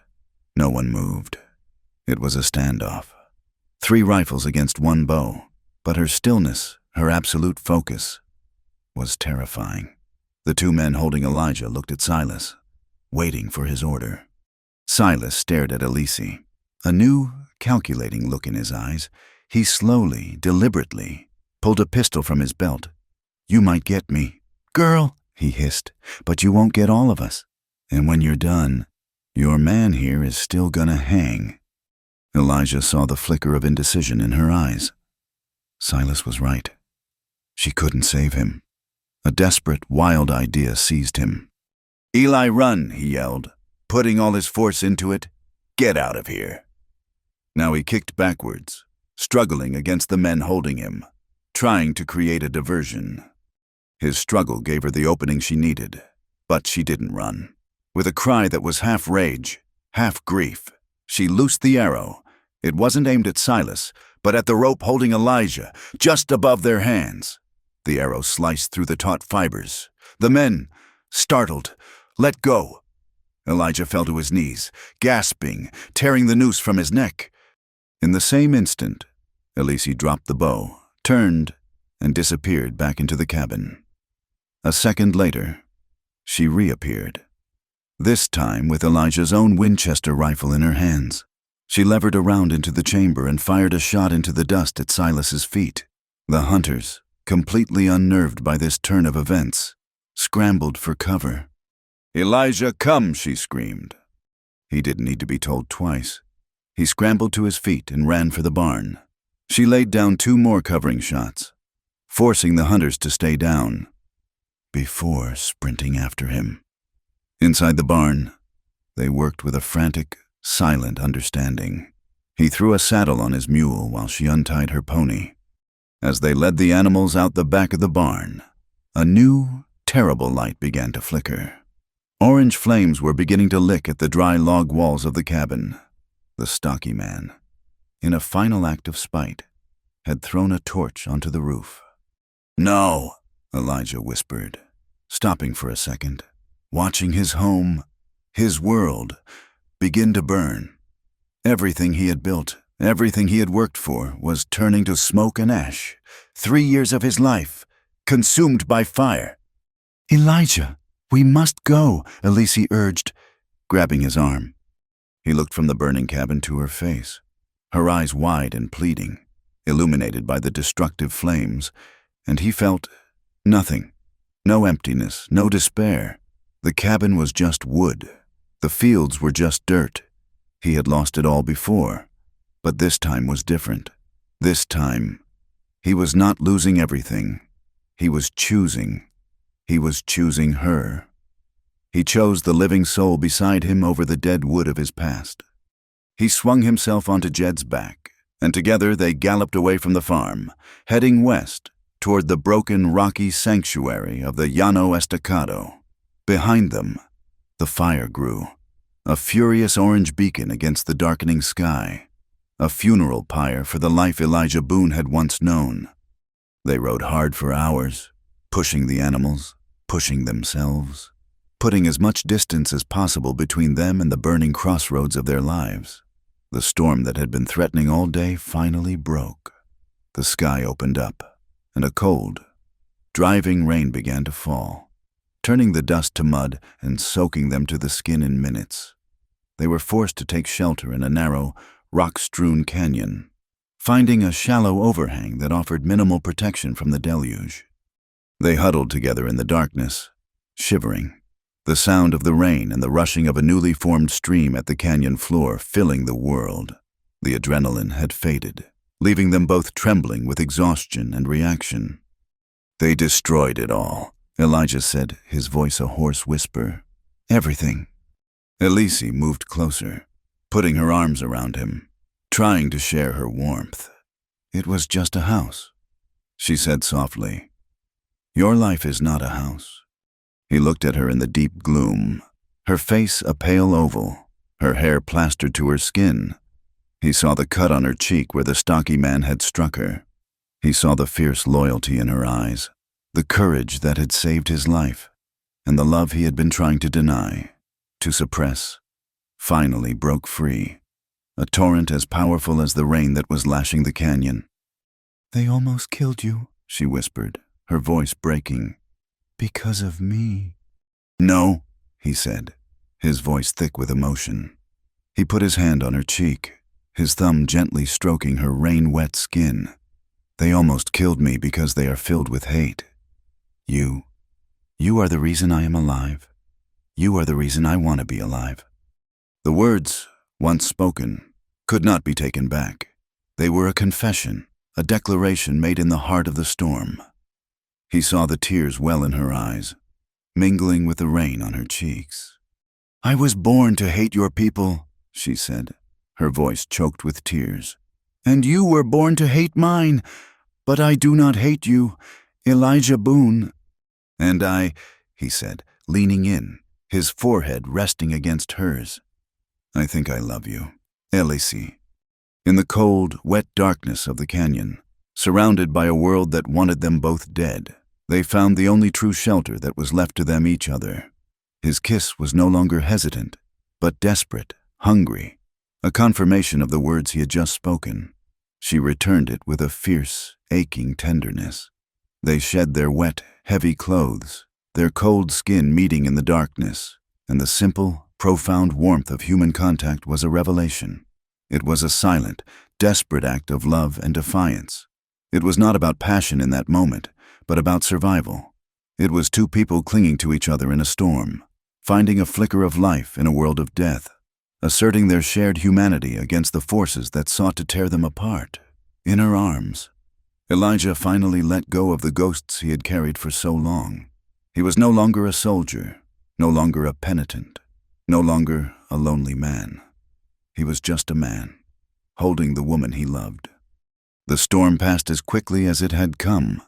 no one moved. It was a standoff. 3 rifles against 1 bow, but her stillness, her absolute focus, was terrifying. The 2 men holding Elijah looked at Silas, waiting for his order. Silas stared at Elise, a new, calculating look in his eyes. He slowly, deliberately, pulled a pistol from his belt. "You might get me." "Girl," he hissed, "but you won't get all of us. And when you're done, your man here is still gonna hang." Elijah saw the flicker of indecision in her eyes. Silas was right. She couldn't save him. A desperate, wild idea seized him. "Eli, run," he yelled, putting all his force into it. "Get out of here." Now he kicked backwards, struggling against the men holding him, trying to create a diversion. His struggle gave her the opening she needed, but she didn't run. With a cry that was half rage, half grief, she loosed the arrow. It wasn't aimed at Silas, but at the rope holding Elijah, just above their hands. The arrow sliced through the taut fibers. The men, startled, let go. Elijah fell to his knees, gasping, tearing the noose from his neck. In the same instant, Elise dropped the bow, turned, and disappeared back into the cabin. A second later, she reappeared. This time with Elijah's own Winchester rifle in her hands. She levered a round into the chamber and fired a shot into the dust at Silas's feet. The hunters, completely unnerved by this turn of events, scrambled for cover. "Elijah, come!" she screamed. He didn't need to be told twice. He scrambled to his feet and ran for the barn. She laid down 2 more covering shots, forcing the hunters to stay down, before sprinting after him. Inside the barn, they worked with a frantic, silent understanding. He threw a saddle on his mule while she untied her pony. As they led the animals out the back of the barn, a new, terrible light began to flicker. Orange flames were beginning to lick at the dry log walls of the cabin. The stocky man, in a final act of spite, had thrown a torch onto the roof. "No," Elijah whispered, stopping for a second, watching his home, his world, begin to burn. Everything he had built, everything he had worked for, was turning to smoke and ash. 3 years of his life, consumed by fire. "Elijah, we must go," Elise urged, grabbing his arm. He looked from the burning cabin to her face, her eyes wide and pleading, illuminated by the destructive flames, and he felt nothing. No emptiness, no despair. The cabin was just wood. The fields were just dirt. He had lost it all before, but this time was different. This time, he was not losing everything. He was choosing. He was choosing her. He chose the living soul beside him over the dead wood of his past. He swung himself onto Jed's back, and together they galloped away from the farm, heading west toward the broken, rocky sanctuary of the Llano Estacado. Behind them, the fire grew, a furious orange beacon against the darkening sky, a funeral pyre for the life Elijah Boone had once known. They rode hard for hours, pushing the animals, pushing themselves, putting as much distance as possible between them and the burning crossroads of their lives. The storm that had been threatening all day finally broke. The sky opened up, and a cold, driving rain began to fall, turning the dust to mud and soaking them to the skin in minutes. They were forced to take shelter in a narrow, rock-strewn canyon, finding a shallow overhang that offered minimal protection from the deluge. They huddled together in the darkness, shivering, the sound of the rain and the rushing of a newly formed stream at the canyon floor filling the world. The adrenaline had faded, leaving them both trembling with exhaustion and reaction. They destroyed it all, Elijah said, his voice a hoarse whisper. Everything. Elise moved closer, putting her arms around him, trying to share her warmth. It was just a house, she said softly. Your life is not a house. He looked at her in the deep gloom, her face a pale oval, her hair plastered to her skin. He saw the cut on her cheek where the stocky man had struck her. He saw the fierce loyalty in her eyes, the courage that had saved his life, and the love he had been trying to deny, to suppress, finally broke free, a torrent as powerful as the rain that was lashing the canyon. They almost killed you, she whispered, her voice breaking. Because of me. No, he said, his voice thick with emotion. He put his hand on her cheek, his thumb gently stroking her rain-wet skin. They almost killed me because they are filled with hate. You are the reason I am alive. You are the reason I want to be alive. The words, once spoken, could not be taken back. They were a confession, a declaration made in the heart of the storm. He saw the tears well in her eyes, mingling with the rain on her cheeks. I was born to hate your people, she said, her voice choked with tears. And you were born to hate mine, but I do not hate you, Elijah Boone. And I, he said, leaning in, his forehead resting against hers. I think I love you, Elise. In the cold, wet darkness of the canyon, surrounded by a world that wanted them both dead, they found the only true shelter that was left to them each other. His kiss was no longer hesitant, but desperate, hungry, a confirmation of the words he had just spoken. She returned it with a fierce, aching tenderness. They shed their wet, heavy clothes, their cold skin meeting in the darkness, and the simple, profound warmth of human contact was a revelation. It was a silent, desperate act of love and defiance. It was not about passion in that moment, but about survival. It was two people clinging to each other in a storm, finding a flicker of life in a world of death, asserting their shared humanity against the forces that sought to tear them apart. In her arms, Elijah finally let go of the ghosts he had carried for so long. He was no longer a soldier, no longer a penitent, no longer a lonely man. He was just a man, holding the woman he loved. The storm passed as quickly as it had come,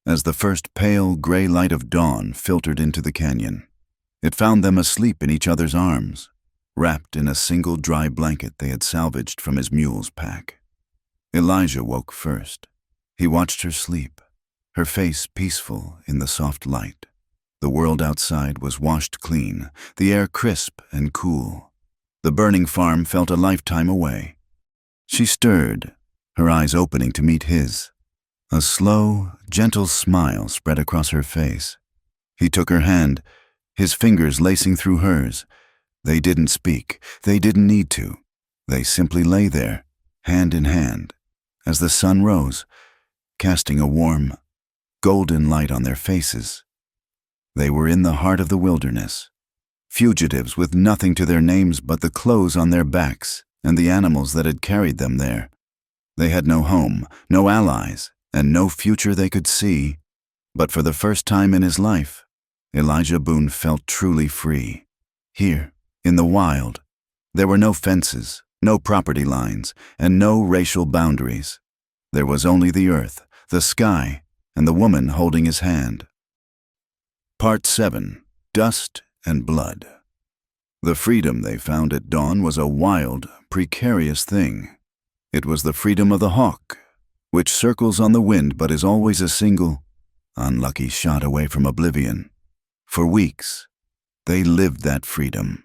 as the first pale gray light of dawn filtered into the canyon. It found them asleep in each other's arms, wrapped in a single dry blanket they had salvaged from his mule's pack. Elijah woke first. He watched her sleep, her face peaceful in the soft light. The world outside was washed clean, the air crisp and cool. The burning farm felt a lifetime away. She stirred, her eyes opening to meet his. A slow, gentle smile spread across her face. He took her hand, his fingers lacing through hers. They didn't speak. They didn't need to. They simply lay there, hand in hand, as the sun rose, casting a warm, golden light on their faces. They were in the heart of the wilderness, fugitives with nothing to their names but the clothes on their backs and the animals that had carried them there. They had no home, no allies, and no future they could see. But for the first time in his life, Elijah Boone felt truly free. Here, in the wild, there were no fences, no property lines, and no racial boundaries. There was only the earth, the sky, and the woman holding his hand. Part 7. Dust and Blood. The freedom they found at dawn was a wild, precarious thing. It was the freedom of the hawk, which circles on the wind but is always a single, unlucky shot away from oblivion. For weeks, they lived that freedom.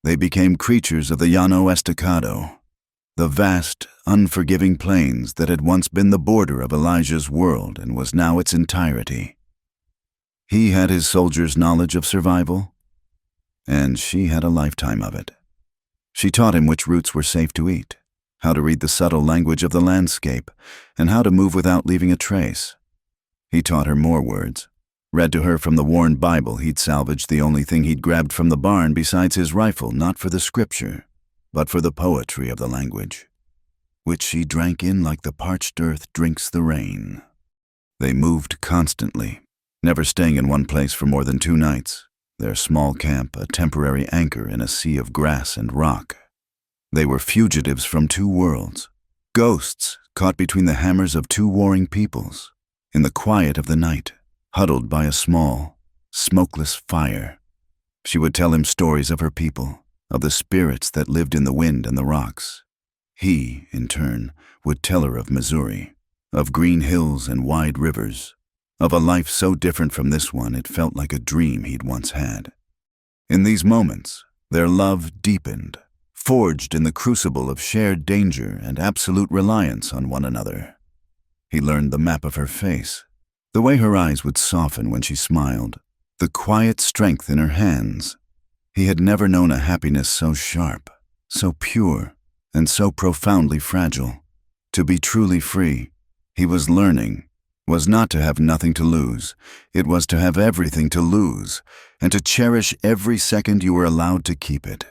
They became creatures of the Llano Estacado, the vast, unforgiving plains that had once been the border of Elijah's world and was now its entirety. He had his soldier's knowledge of survival, and she had a lifetime of it. She taught him which roots were safe to eat, how to read the subtle language of the landscape, and how to move without leaving a trace. He taught her more words, read to her from the worn Bible he'd salvaged, the only thing he'd grabbed from the barn besides his rifle, not for the scripture, but for the poetry of the language, which she drank in like the parched earth drinks the rain. They moved constantly, never staying in one place for more than 2 nights, their small camp a temporary anchor in a sea of grass and rock. They were fugitives from 2 worlds, ghosts caught between the hammers of 2 warring peoples, in the quiet of the night, huddled by a small, smokeless fire. She would tell him stories of her people, of the spirits that lived in the wind and the rocks. He, in turn, would tell her of Missouri, of green hills and wide rivers, of a life so different from this one it felt like a dream he'd once had. In these moments, their love deepened, forged in the crucible of shared danger and absolute reliance on one another. He learned the map of her face, the way her eyes would soften when she smiled, the quiet strength in her hands. He had never known a happiness so sharp, so pure, and so profoundly fragile. To be truly free, he was learning, was not to have nothing to lose. It was to have everything to lose, and to cherish every second you were allowed to keep it.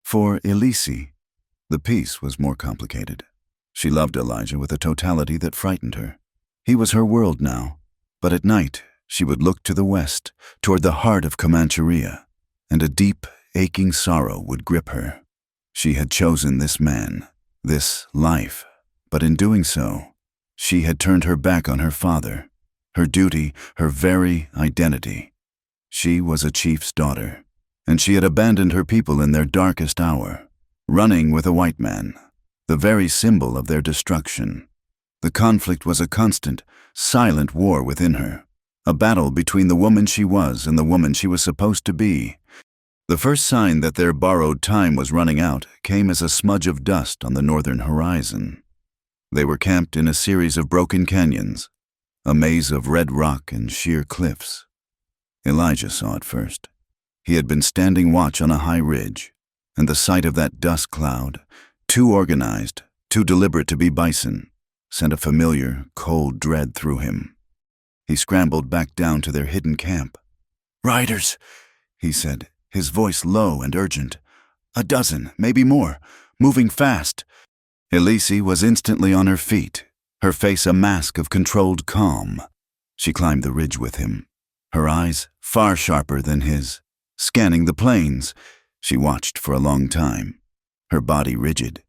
For Elise, the peace was more complicated. She loved Elijah with a totality that frightened her. He was her world now, but at night she would look to the west, toward the heart of Comanche, and a deep, aching sorrow would grip her. She had chosen this man, this life, but in doing so, she had turned her back on her father, her duty, her very identity. She was a chief's daughter, and she had abandoned her people in their darkest hour, running with a white man, the very symbol of their destruction. The conflict was a constant, silent war within her, a battle between the woman she was and the woman she was supposed to be. The first sign that their borrowed time was running out came as a smudge of dust on the northern horizon. They were camped in a series of broken canyons, a maze of red rock and sheer cliffs. Elijah saw it first. He had been standing watch on a high ridge, and the sight of that dust cloud, too organized, too deliberate to be bison, sent a familiar, cold dread through him. He scrambled back down to their hidden camp. "Riders," he said, his voice low and urgent. "A dozen, maybe more, moving fast." Elise was instantly on her feet, her face a mask of controlled calm. She climbed the ridge with him, her eyes far sharper than his, scanning the plains. She watched for a long time, her body rigid.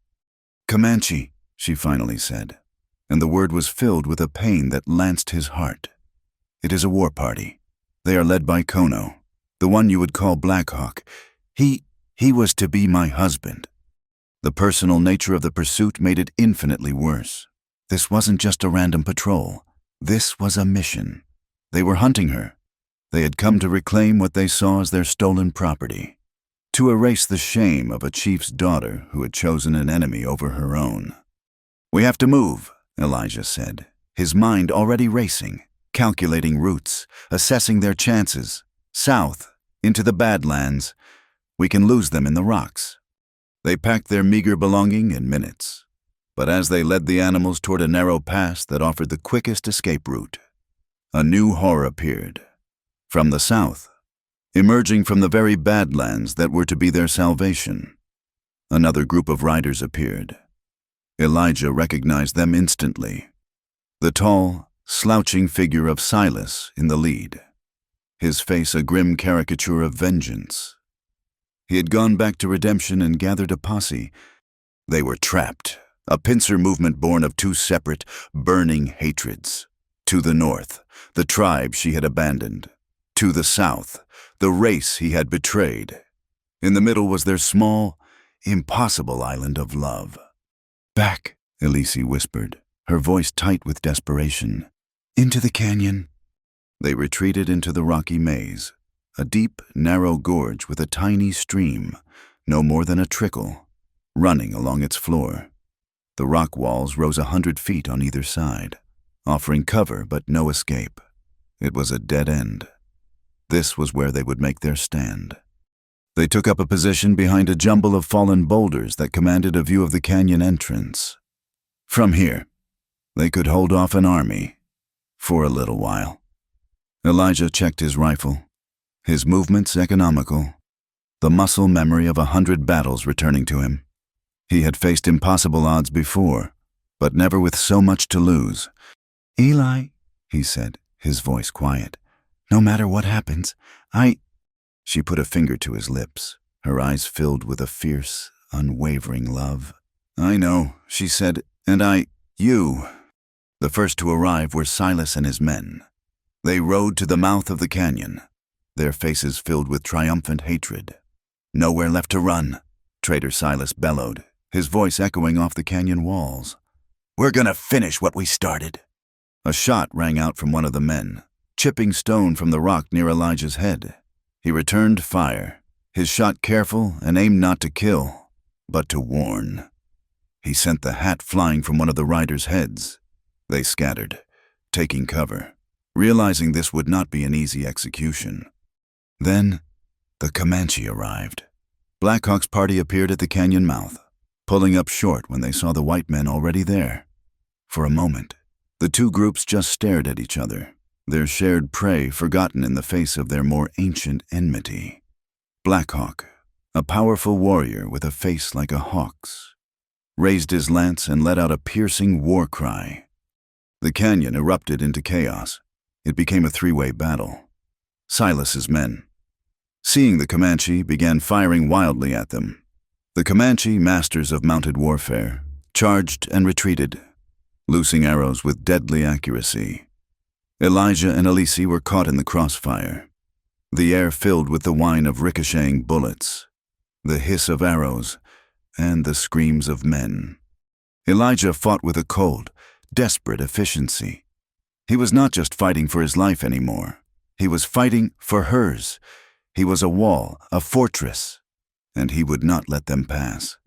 "Comanche," she finally said, and the word was filled with a pain that lanced his heart. "It is a war party. They are led by Kono, the one you would call Black Hawk. He was to be my husband." The personal nature of the pursuit made it infinitely worse. This wasn't just a random patrol. This was a mission. They were hunting her. They had come to reclaim what they saw as their stolen property, to erase the shame of a chief's daughter who had chosen an enemy over her own. "We have to move," Elijah said, his mind already racing, calculating routes, assessing their chances. "South, into the Badlands. We can lose them in the rocks." They packed their meager belonging in minutes, but as they led the animals toward a narrow pass that offered the quickest escape route, a new horror appeared. From the south, emerging from the very Badlands that were to be their salvation, another group of riders appeared. Elijah recognized them instantly. The tall, slouching figure of Silas in the lead, his face a grim caricature of vengeance. He had gone back to redemption and gathered a posse. They were trapped, a pincer movement born of 2 separate, burning hatreds. To the north, the tribe she had abandoned. To the south, the race he had betrayed. In the middle was their small, impossible island of love. "Back," Elise whispered, her voice tight with desperation. "Into the canyon." They retreated into the rocky maze, a deep, narrow gorge with a tiny stream, no more than a trickle, running along its floor. The rock walls rose 100 feet on either side, offering cover but no escape. It was a dead end. This was where they would make their stand. They took up a position behind a jumble of fallen boulders that commanded a view of the canyon entrance. From here, they could hold off an army for a little while. Elijah checked his rifle, his movements economical, the muscle memory of 100 battles returning to him. He had faced impossible odds before, but never with so much to lose. "Eli," he said, his voice quiet. "No matter what happens, She put a finger to his lips, her eyes filled with a fierce, unwavering love. "I know," she said, "and you." The first to arrive were Silas and his men. They rode to the mouth of the canyon, their faces filled with triumphant hatred. "Nowhere left to run," Trader Silas bellowed, his voice echoing off the canyon walls. "We're gonna finish what we started." A shot rang out from one of the men, chipping stone from the rock near Elijah's head. He returned fire, his shot careful and aimed not to kill, but to warn. He sent the hat flying from one of the riders' heads. They scattered, taking cover, realizing this would not be an easy execution. Then, the Comanche arrived. Blackhawk's party appeared at the canyon mouth, pulling up short when they saw the white men already there. For a moment, the two groups just stared at each other, their shared prey forgotten in the face of their more ancient enmity. Blackhawk, a powerful warrior with a face like a hawk's, raised his lance and let out a piercing war cry. The canyon erupted into chaos. It became a three-way battle. Silas's men, seeing the Comanche, began firing wildly at them. The Comanche, masters of mounted warfare, charged and retreated, loosing arrows with deadly accuracy. Elijah and Elise were caught in the crossfire, the air filled with the whine of ricocheting bullets, the hiss of arrows, and the screams of men. Elijah fought with a cold, desperate efficiency. He was not just fighting for his life anymore. He was fighting for hers. He was a wall, a fortress, and he would not let them pass.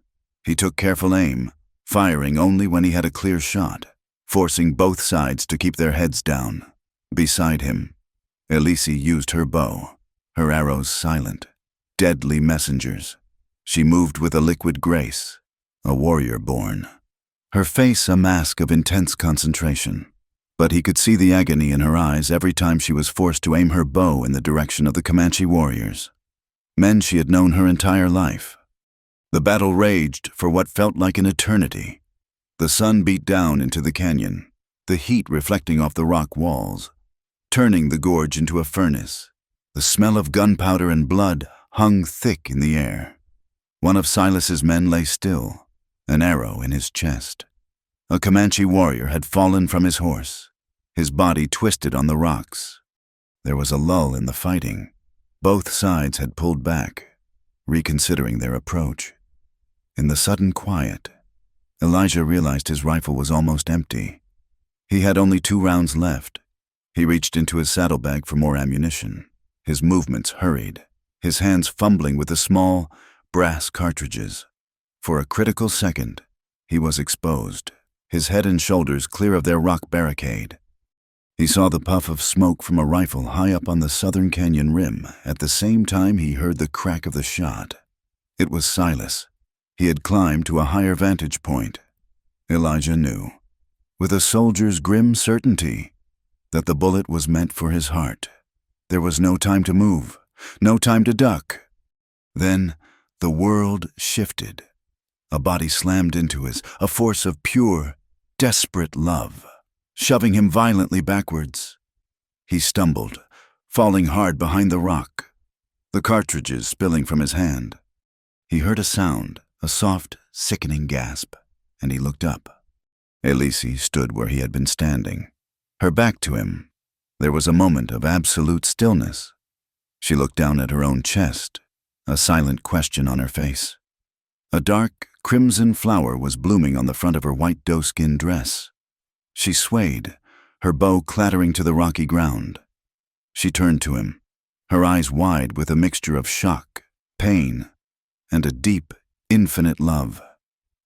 He took careful aim, firing only when he had a clear shot, forcing both sides to keep their heads down. Beside him, Elise used her bow, her arrows silent, deadly messengers. She moved with a liquid grace, a warrior born. Her face a mask of intense concentration, but he could see the agony in her eyes every time she was forced to aim her bow in the direction of the Comanche warriors, men she had known her entire life. The battle raged for what felt like an eternity. The sun beat down into the canyon, the heat reflecting off the rock walls, turning the gorge into a furnace. The smell of gunpowder and blood hung thick in the air. One of Silas's men lay still, an arrow in his chest. A Comanche warrior had fallen from his horse, his body twisted on the rocks. There was a lull in the fighting. Both sides had pulled back, reconsidering their approach. In the sudden quiet, Elijah realized his rifle was almost empty. He had only 2 rounds left. He reached into his saddlebag for more ammunition, his movements hurried, his hands fumbling with the small, brass cartridges. For a critical second, he was exposed, his head and shoulders clear of their rock barricade. He saw the puff of smoke from a rifle high up on the southern canyon rim. At the same time, he heard the crack of the shot. It was Silas. He had climbed to a higher vantage point. Elijah knew, with a soldier's grim certainty, that the bullet was meant for his heart. There was no time to move, no time to duck. Then the world shifted. A body slammed into his, a force of pure, desperate love, shoving him violently backwards. He stumbled, falling hard behind the rock, the cartridges spilling from his hand. He heard a sound, a soft, sickening gasp, and he looked up. Elise stood where he had been standing, her back to him. There was a moment of absolute stillness. She looked down at her own chest, a silent question on her face. A dark, crimson flower was blooming on the front of her white doe-skin dress. She swayed, her bow clattering to the rocky ground. She turned to him, her eyes wide with a mixture of shock, pain, and a deep, infinite love.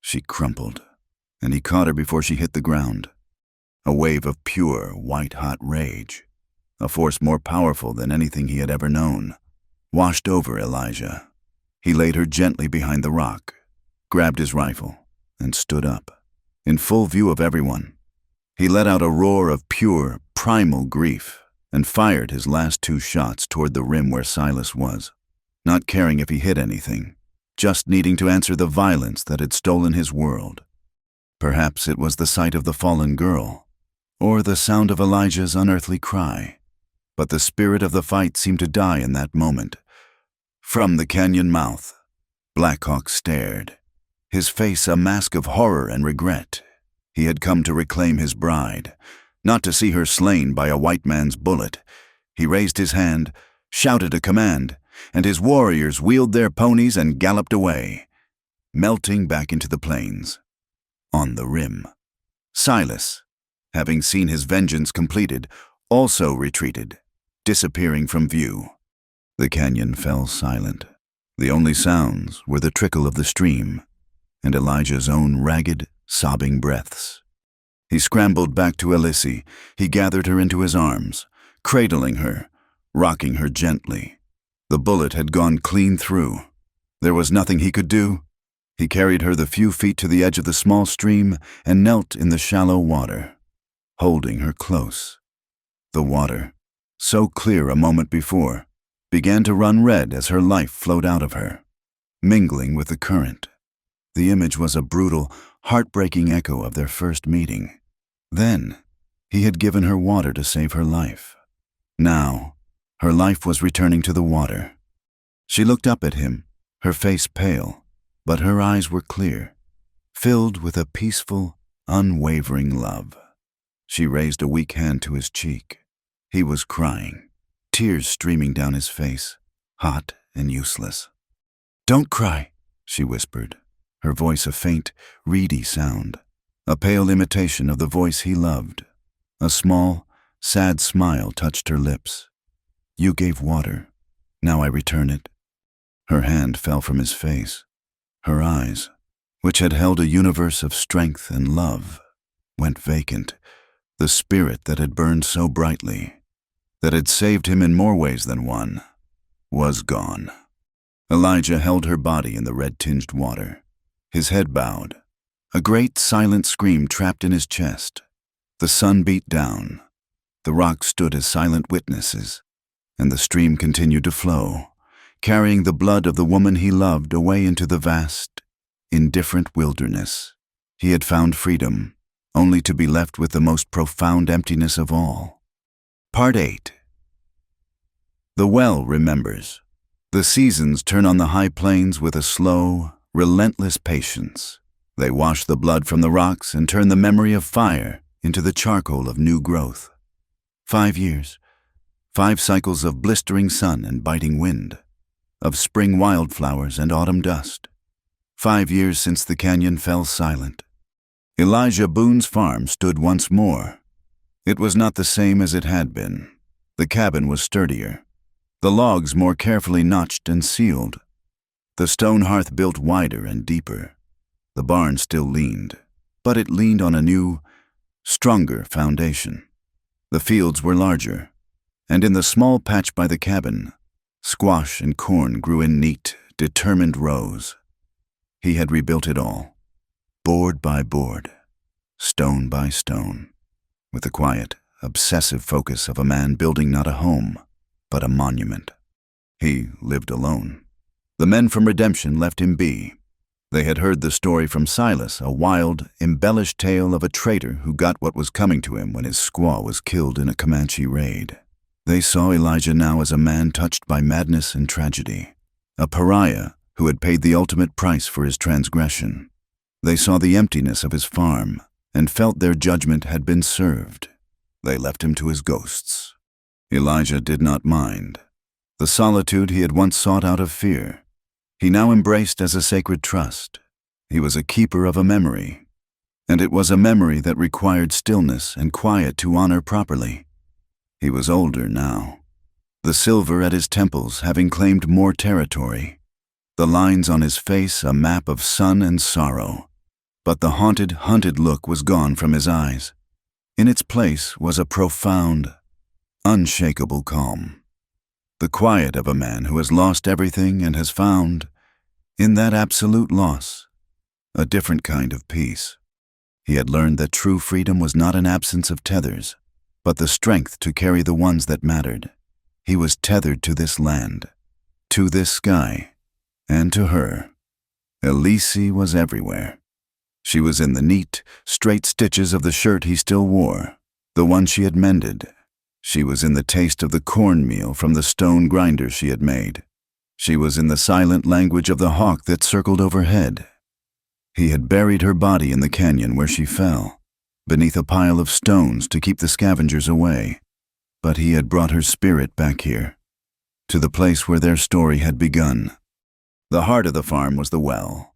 She crumpled, and he caught her before she hit the ground. A wave of pure, white-hot rage, a force more powerful than anything he had ever known, washed over Elijah. He laid her gently behind the rock, grabbed his rifle, and stood up, in full view of everyone. He let out a roar of pure, primal grief and fired his last 2 shots toward the rim where Silas was, not caring if he hit anything, just needing to answer the violence that had stolen his world. Perhaps it was the sight of the fallen girl, or the sound of Elijah's unearthly cry. But the spirit of the fight seemed to die in that moment. From the canyon mouth, Black Hawk stared, his face a mask of horror and regret. He had come to reclaim his bride, not to see her slain by a white man's bullet. He raised his hand, shouted a command, and his warriors wheeled their ponies and galloped away, melting back into the plains. On the rim, Silas, having seen his vengeance completed, also retreated, disappearing from view. The canyon fell silent. The only sounds were the trickle of the stream and Elijah's own ragged, sobbing breaths. He scrambled back to Elise. He gathered her into his arms, cradling her, rocking her gently. The bullet had gone clean through. There was nothing he could do. He carried her the few feet to the edge of the small stream and knelt in the shallow water, holding her close. The water, so clear a moment before, began to run red as her life flowed out of her, mingling with the current. The image was a brutal, heartbreaking echo of their first meeting. Then, he had given her water to save her life. Now, her life was returning to the water. She looked up at him, her face pale, but her eyes were clear, filled with a peaceful, unwavering love. She raised a weak hand to his cheek. He was crying, tears streaming down his face, hot and useless. "Don't cry," she whispered, her voice a faint, reedy sound, a pale imitation of the voice he loved. A small, sad smile touched her lips. "You gave water. Now I return it." Her hand fell from his face. Her eyes, which had held a universe of strength and love, went vacant. The spirit that had burned so brightly, that had saved him in more ways than one, was gone. Elijah held her body in the red-tinged water, his head bowed, a great silent scream trapped in his chest. The sun beat down. The rocks stood as silent witnesses, and the stream continued to flow, carrying the blood of the woman he loved away into the vast, indifferent wilderness. He had found freedom, only to be left with the most profound emptiness of all. Part 8. The well remembers. The seasons turn on the high plains with a slow, relentless patience. They wash the blood from the rocks and turn the memory of fire into the charcoal of new growth. 5 years, 5 cycles of blistering sun and biting wind, of spring wildflowers and autumn dust. 5 years since the canyon fell silent. Elijah Boone's farm stood once more. It was not the same as it had been. The cabin was sturdier, the logs more carefully notched and sealed, the stone hearth built wider and deeper. The barn still leaned, but it leaned on a new, stronger foundation. The fields were larger, and in the small patch by the cabin, squash and corn grew in neat, determined rows. He had rebuilt it all, board by board, stone by stone, with the quiet, obsessive focus of a man building not a home, but a monument. He lived alone. The men from Redemption left him be. They had heard the story from Silas, a wild, embellished tale of a traitor who got what was coming to him when his squaw was killed in a Comanche raid. They saw Elijah now as a man touched by madness and tragedy, a pariah who had paid the ultimate price for his transgression. They saw the emptiness of his farm and felt their judgment had been served. They left him to his ghosts. Elijah did not mind. The solitude he had once sought out of fear, he now embraced as a sacred trust. He was a keeper of a memory, and it was a memory that required stillness and quiet to honor properly. He was older now, the silver at his temples having claimed more territory, the lines on his face a map of sun and sorrow. But the haunted, hunted look was gone from his eyes. In its place was a profound, unshakable calm. The quiet of a man who has lost everything and has found, in that absolute loss, a different kind of peace. He had learned that true freedom was not an absence of tethers, but the strength to carry the ones that mattered. He was tethered to this land, to this sky, and to her. Elise was everywhere. She was in the neat, straight stitches of the shirt he still wore, the one she had mended. She was in the taste of the cornmeal from the stone grinder she had made. She was in the silent language of the hawk that circled overhead. He had buried her body in the canyon where she fell, beneath a pile of stones to keep the scavengers away. But he had brought her spirit back here, to the place where their story had begun. The heart of the farm was the well.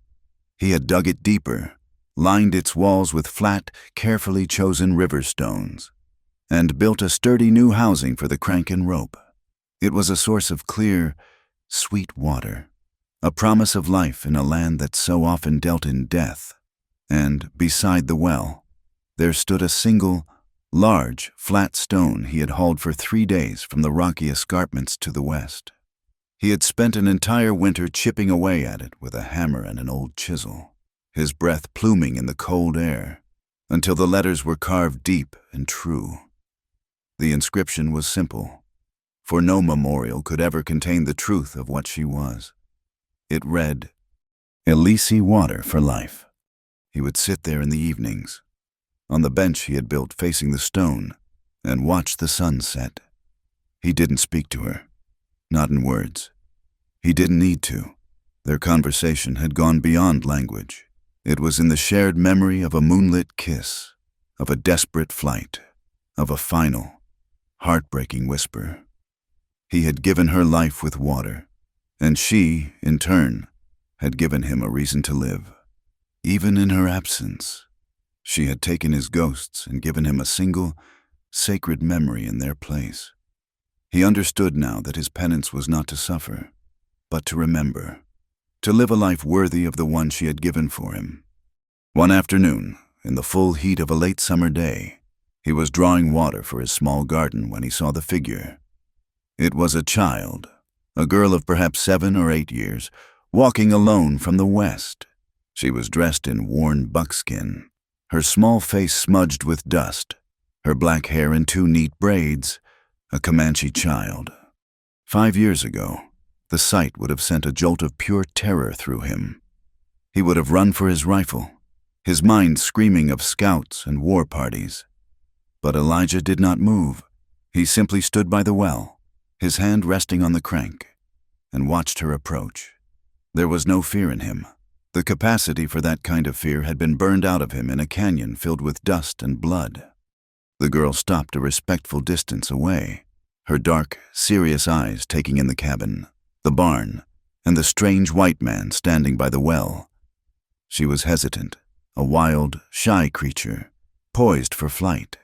He had dug it deeper, lined its walls with flat, carefully chosen river stones, and built a sturdy new housing for the crank and rope. It was a source of clear, sweet water, a promise of life in a land that so often dealt in death. And beside the well, there stood a single, large, flat stone he had hauled for 3 days from the rocky escarpments to the west. He had spent an entire winter chipping away at it with a hammer and an old chisel, his breath pluming in the cold air, until the letters were carved deep and true. The inscription was simple, for no memorial could ever contain the truth of what she was. It read, "Elise water for life." He would sit there in the evenings, on the bench he had built facing the stone, and watch the sun set. He didn't speak to her, not in words. He didn't need to. Their conversation had gone beyond language. It was in the shared memory of a moonlit kiss, of a desperate flight, of a final, heartbreaking whisper. He had given her life with water, and she, in turn, had given him a reason to live. Even in her absence, she had taken his ghosts and given him a single, sacred memory in their place. He understood now that his penance was not to suffer, but to remember, to live a life worthy of the one she had given for him. One afternoon, in the full heat of a late summer day, he was drawing water for his small garden when he saw the figure. It was a child, a girl of perhaps 7 or 8 years, walking alone from the west. She was dressed in worn buckskin, her small face smudged with dust, her black hair in 2 neat braids, a Comanche child. 5 years ago, the sight would have sent a jolt of pure terror through him. He would have run for his rifle, his mind screaming of scouts and war parties. But Elijah did not move. He simply stood by the well, his hand resting on the crank, and watched her approach. There was no fear in him. The capacity for that kind of fear had been burned out of him in a canyon filled with dust and blood. The girl stopped a respectful distance away, her dark, serious eyes taking in the cabin, the barn, and the strange white man standing by the well. She was hesitant, a wild, shy creature, poised for flight.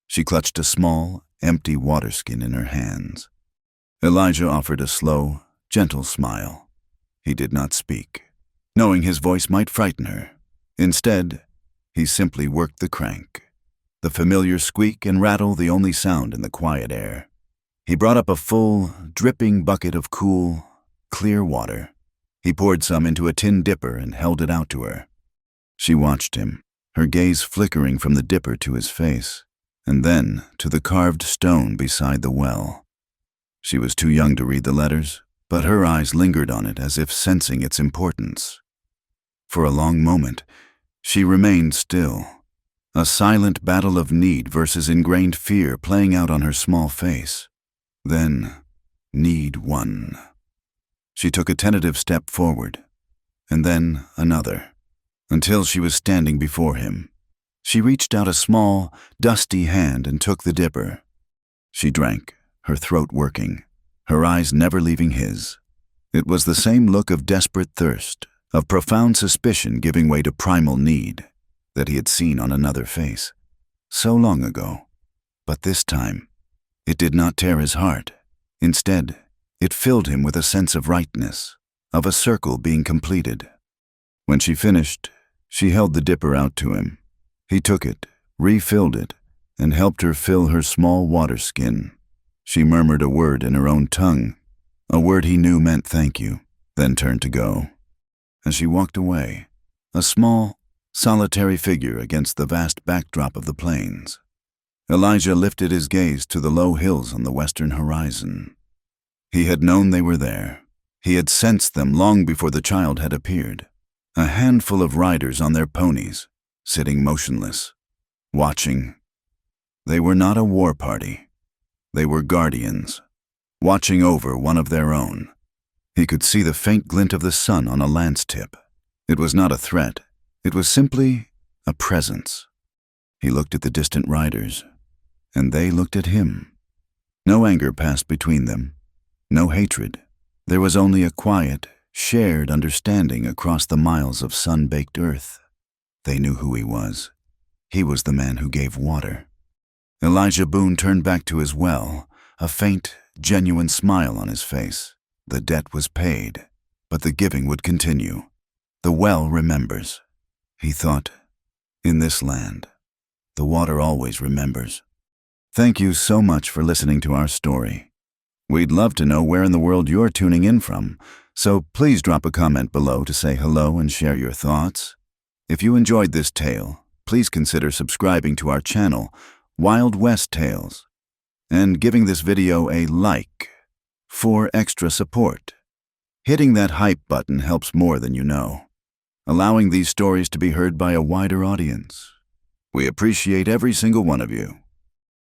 She clutched a small, empty water skin in her hands. Elijah offered a slow, gentle smile. He did not speak, knowing his voice might frighten her. Instead, he simply worked the crank, the familiar squeak and rattle the only sound in the quiet air. He brought up a full, dripping bucket of cool, clear water. He poured some into a tin dipper and held it out to her. She watched him, her gaze flickering from the dipper to his face, and then to the carved stone beside the well. She was too young to read the letters, but her eyes lingered on it as if sensing its importance. For a long moment, she remained still, a silent battle of need versus ingrained fear playing out on her small face. Then, need won. She took a tentative step forward, and then another, until she was standing before him. She reached out a small, dusty hand and took the dipper. She drank, her throat working, her eyes never leaving his. It was the same look of desperate thirst, of profound suspicion giving way to primal need, that he had seen on another face, so long ago. But this time, it did not tear his heart. Instead, it filled him with a sense of rightness, of a circle being completed. When she finished, she held the dipper out to him. He took it, refilled it, and helped her fill her small water skin. She murmured a word in her own tongue, a word he knew meant thank you, then turned to go. As she walked away, a small, solitary figure against the vast backdrop of the plains, Elijah lifted his gaze to the low hills on the western horizon. He had known they were there. He had sensed them long before the child had appeared. A handful of riders on their ponies, sitting motionless, watching, They were not a war party. They were guardians, watching over one of their own. He could see the faint glint of the sun on a lance tip. It was not a threat. It was simply a presence. He looked at the distant riders, and they looked at him. No anger passed between them, no hatred. There was only a quiet, shared understanding across the miles of sun-baked earth. They knew who he was. He was the man who gave water. Elijah Boone turned back to his well, a faint, genuine smile on his face. The debt was paid, but the giving would continue. The well remembers. He thought, in this land, the water always remembers. Thank you so much for listening to our story. We'd love to know where in the world you're tuning in from, so please drop a comment below to say hello and share your thoughts. If you enjoyed this tale, please consider subscribing to our channel, Wild West Tales, and giving this video a like for extra support. Hitting that hype button helps more than you know, allowing these stories to be heard by a wider audience. We appreciate every single one of you.